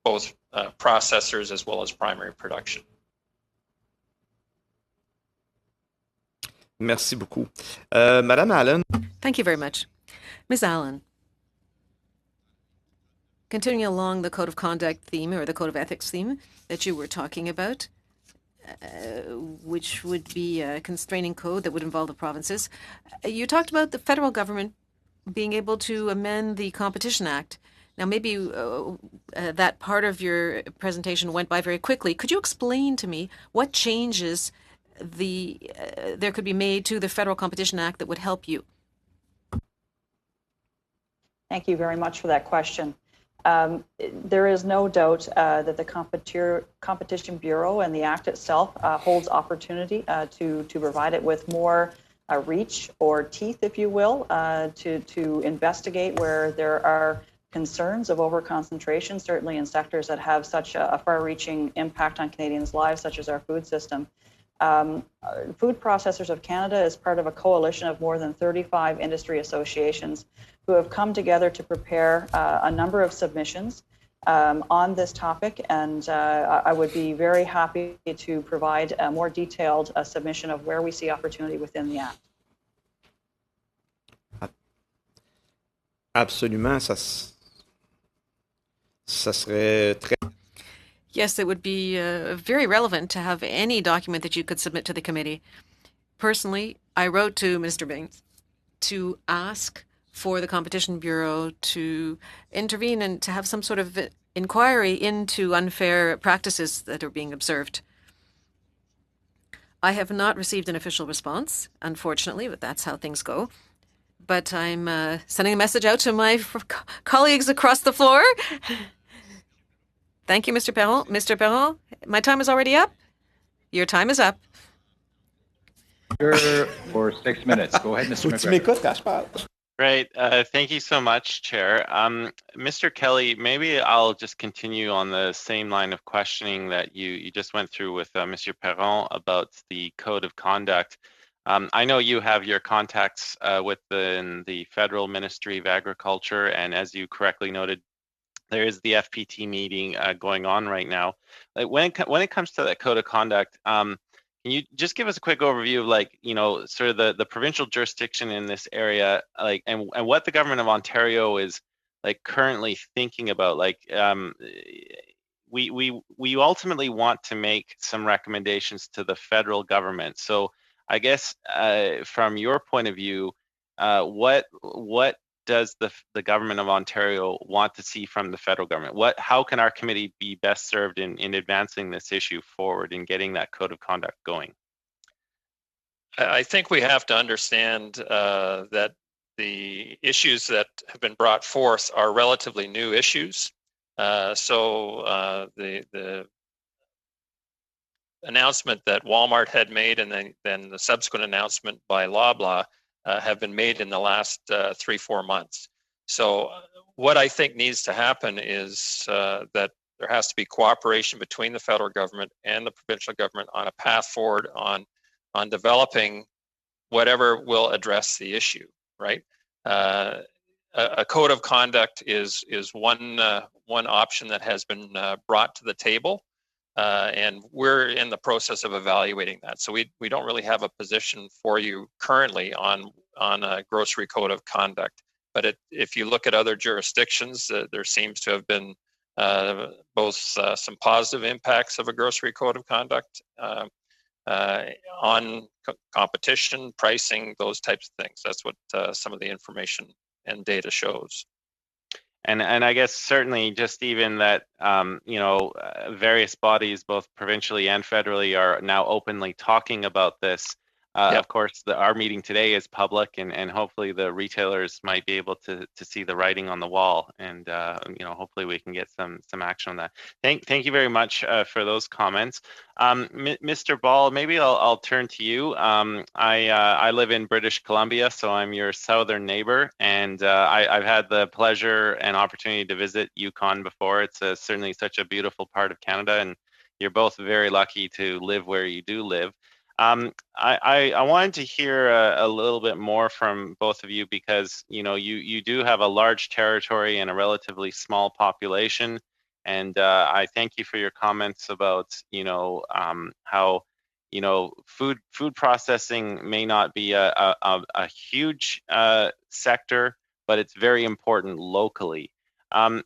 both processors as well as primary production. Merci beaucoup. Madame Allen. Thank you very much. Ms. Allen. Continuing along the code of conduct theme or the code of ethics theme that you were talking about, which would be a constraining code that would involve the provinces, you talked about the federal government being able to amend the Competition Act. Now, maybe that part of your presentation went by very quickly. Could you explain to me what changes there could be made to the Federal Competition Act that would help you? Thank you very much for that question. There is no doubt that the Competition Bureau and the Act itself holds opportunity to provide it with more reach or teeth, if you will, to investigate where there are concerns of overconcentration, certainly in sectors that have such a far-reaching impact on Canadians' lives, such as our food system. Food Processors of Canada is part of a coalition of more than 35 industry associations who have come together to prepare a number of submissions on this topic, and I would be very happy to provide a more detailed submission of where we see opportunity within the Act. Absolument, ça serait très... Yes, it would be very relevant to have any document that you could submit to the committee. Personally, I wrote to Minister Baines to ask for the Competition Bureau to intervene and to have some sort of inquiry into unfair practices that are being observed. I have not received an official response, unfortunately, but that's how things go. But I'm sending a message out to my colleagues across the floor. Thank you, Mr. Perron. Mr. Perron, my time is already up. Your time is up. For 6 minutes. Go ahead, Mr. McGregor. Right. Thank you so much, Chair. Mr. Kelly, maybe I'll just continue on the same line of questioning that you just went through with Mr. Perron about the code of conduct. I know you have your contacts within the Federal Ministry of Agriculture, and as you correctly noted, there is the FPT meeting going on right now. Like when it comes to that code of conduct, can you just give us a quick overview of, like, you know, sort of the provincial jurisdiction in this area, like, and what the government of Ontario is like currently thinking about? Like, we ultimately want to make some recommendations to the federal government. So I guess from your point of view, what does the government of Ontario want to see from the federal government? How can our committee be best served in advancing this issue forward and getting that code of conduct going? I think we have to understand that the issues that have been brought forth are relatively new issues. So the announcement that Walmart had made and then the subsequent announcement by Loblaw have been made in the last 3-4 months. So what I think needs to happen is that there has to be cooperation between the federal government and the provincial government on a path forward on developing whatever will address the issue, right? A code of conduct is one option that has been brought to the table. And we're in the process of evaluating that. So we don't really have a position for you currently on a grocery code of conduct. But if you look at other jurisdictions, there seems to have been both some positive impacts of a grocery code of conduct on competition, pricing, those types of things. That's what some of the information and data shows. And I guess certainly just even that, various bodies, both provincially and federally, are now openly talking about this. Of course, our meeting today is public, and hopefully the retailers might be able to see the writing on the wall, and hopefully we can get some action on that. Thank you very much for those comments. Mr. Ball, maybe I'll turn to you. I live in British Columbia, so I'm your southern neighbor, and I've had the pleasure and opportunity to visit Yukon before. It's certainly such a beautiful part of Canada, and you're both very lucky to live where you do live. I wanted to hear a little bit more from both of you, because you do have a large territory and a relatively small population, and I thank you for your comments about how food processing may not be a huge sector, but it's very important locally.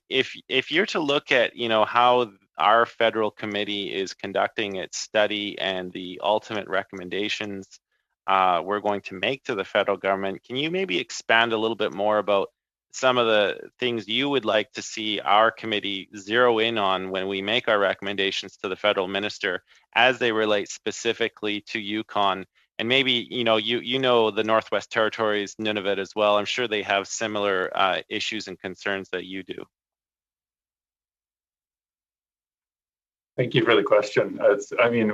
If you're to look at how our federal committee is conducting its study and the ultimate recommendations we're going to make to the federal government, can you maybe expand a little bit more about some of the things you would like to see our committee zero in on when we make our recommendations to the federal minister as they relate specifically to Yukon? And maybe, the Northwest Territories, Nunavut as well. I'm sure they have similar issues and concerns that you do. Thank you for the question.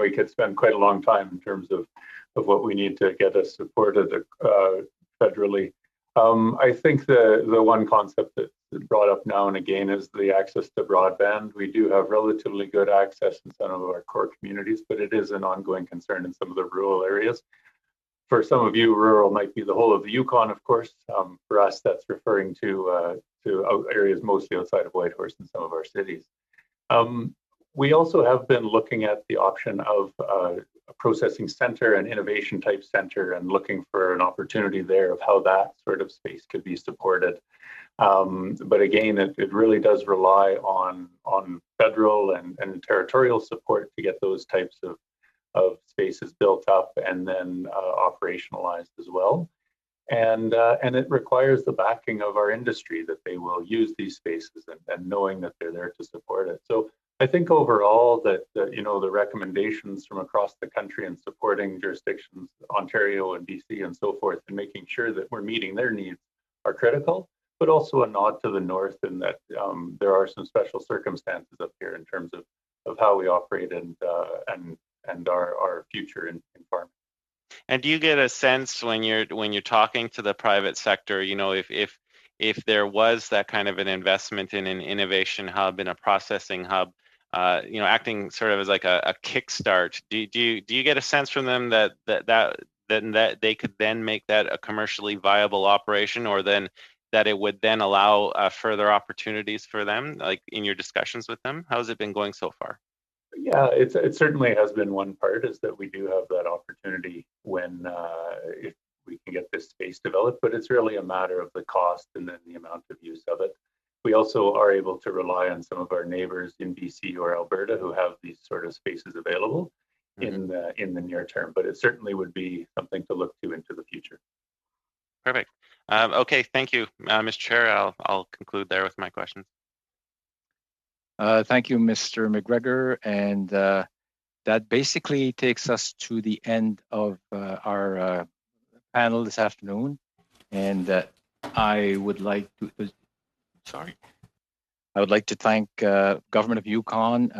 We could spend quite a long time in terms of what we need to get us supported federally. I think the one concept that's brought up now and again is the access to broadband. We do have relatively good access in some of our core communities, but it is an ongoing concern in some of the rural areas. For some of you, rural might be the whole of the Yukon, of course. For us, that's referring to areas mostly outside of Whitehorse and some of our cities. We also have been looking at the option of a processing center and innovation type center, and looking for an opportunity there of how that sort of space could be supported. But again, it really does rely on federal and territorial support to get those types of spaces built up and then operationalized as well. And it requires the backing of our industry, that they will use these spaces and knowing that they're there to support it. So I think overall that the recommendations from across the country and supporting jurisdictions, Ontario and BC and so forth, and making sure that we're meeting their needs are critical, but also a nod to the North in that there are some special circumstances up here in terms of how we operate and our future in farming. And do you get a sense when you're talking to the private sector, if there was that kind of an investment in an innovation hub, in a processing hub, acting sort of as like a kickstart, do you get a sense from them that they could then make that a commercially viable operation, or then that it would then allow further opportunities for them, like in your discussions with them? How has it been going so far? Yeah, it certainly has been one part, is that we do have that opportunity when if we can get this space developed, but it's really a matter of the cost and then the amount of use of it. We also are able to rely on some of our neighbors in BC or Alberta who have these sort of spaces available in the near term, but it certainly would be something to look to into the future. Perfect. Okay, thank you, Mr. Chair. I'll conclude there with my questions. Thank you, Mr. McGregor, and that basically takes us to the end of our panel this afternoon. And I would like to thank Government of Yukon,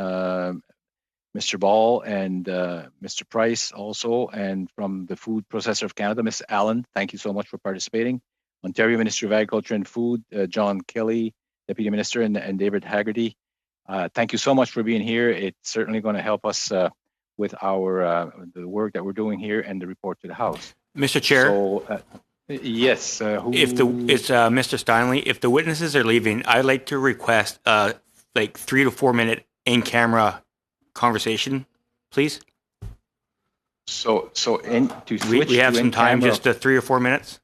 Mr. Ball and Mr. Price also, and from the Food Processor of Canada, Ms. Allen, thank you so much for participating. Ontario Minister of Agriculture and Food, John Kelly, Deputy Minister, and David Haggerty. Thank you so much for being here. It's certainly going to help us with the work that we're doing here and the report to the House. Mr. Chair. So, yes. It's Mr. Steinley. If the witnesses are leaving, I'd like to request 3 to 4 minute in-camera conversation, please. So to switch, we have some time, camera, just 3 or 4 minutes.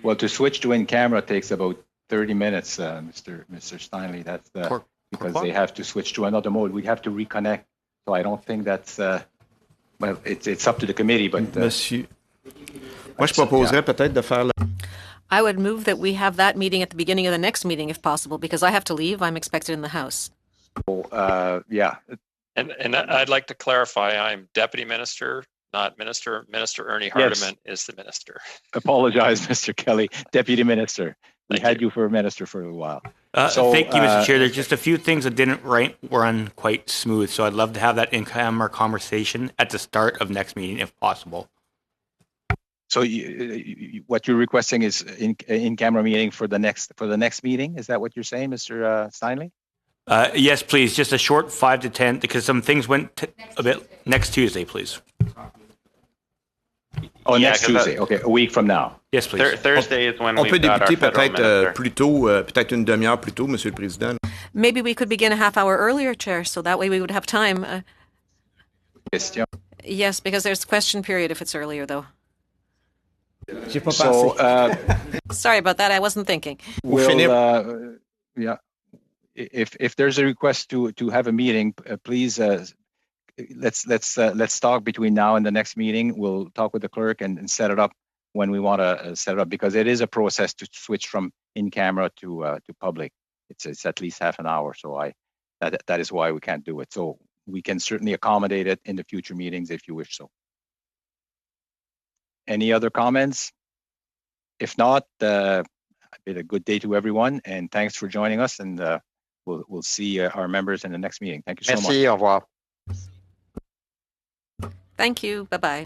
Well, to switch to in-camera takes about 30 minutes, Mr. Steinley. That's because they have to switch to another mode. We have to reconnect. So I don't think that's it's up to the committee, but. Monsieur, moi je proposerais peut-être de faire. I would move that we have that meeting at the beginning of the next meeting if possible, because I have to leave. I'm expected in the House. Yeah. And I'd like to clarify, I'm Deputy Minister, not Minister. Minister Ernie Hardeman is the Minister. Apologize, Mr. Kelly, Deputy Minister. We had you for a minister for a while. Thank you, Mr. Chair. There's just a few things that didn't run quite smooth, so I'd love to have that in-camera conversation at the start of next meeting, if possible. So what you're requesting is in-camera meeting for the next meeting? Is that what you're saying, Mr. Steinley? Yes, please. Just a short 5 to 10, because some things went a bit next Tuesday, please. Oh, next Tuesday. Okay, a week from now. Yes, please. Thursday is when On we've peut got our débuter federal peut-être plus tôt, peut-être une demi-heure plus tôt, Monsieur le Président. Maybe we could begin a half hour earlier, Chair, so that way we would have time. Yes, because there's question period if it's earlier, though. So, sorry about that. I wasn't thinking. Yeah. If there's a request to have a meeting, please let's talk between now and the next meeting. We'll talk with the clerk and set it up when we want to set it up, because it is a process to switch from in camera to public. It's at least half an hour, so that is why we can't do it. So we can certainly accommodate it in the future meetings if you wish so. Any other comments? If not, I bid a good day to everyone, and thanks for joining us. And we'll see our members in the next meeting. Thank you so much. Merci, au revoir. Thank you. Bye-bye.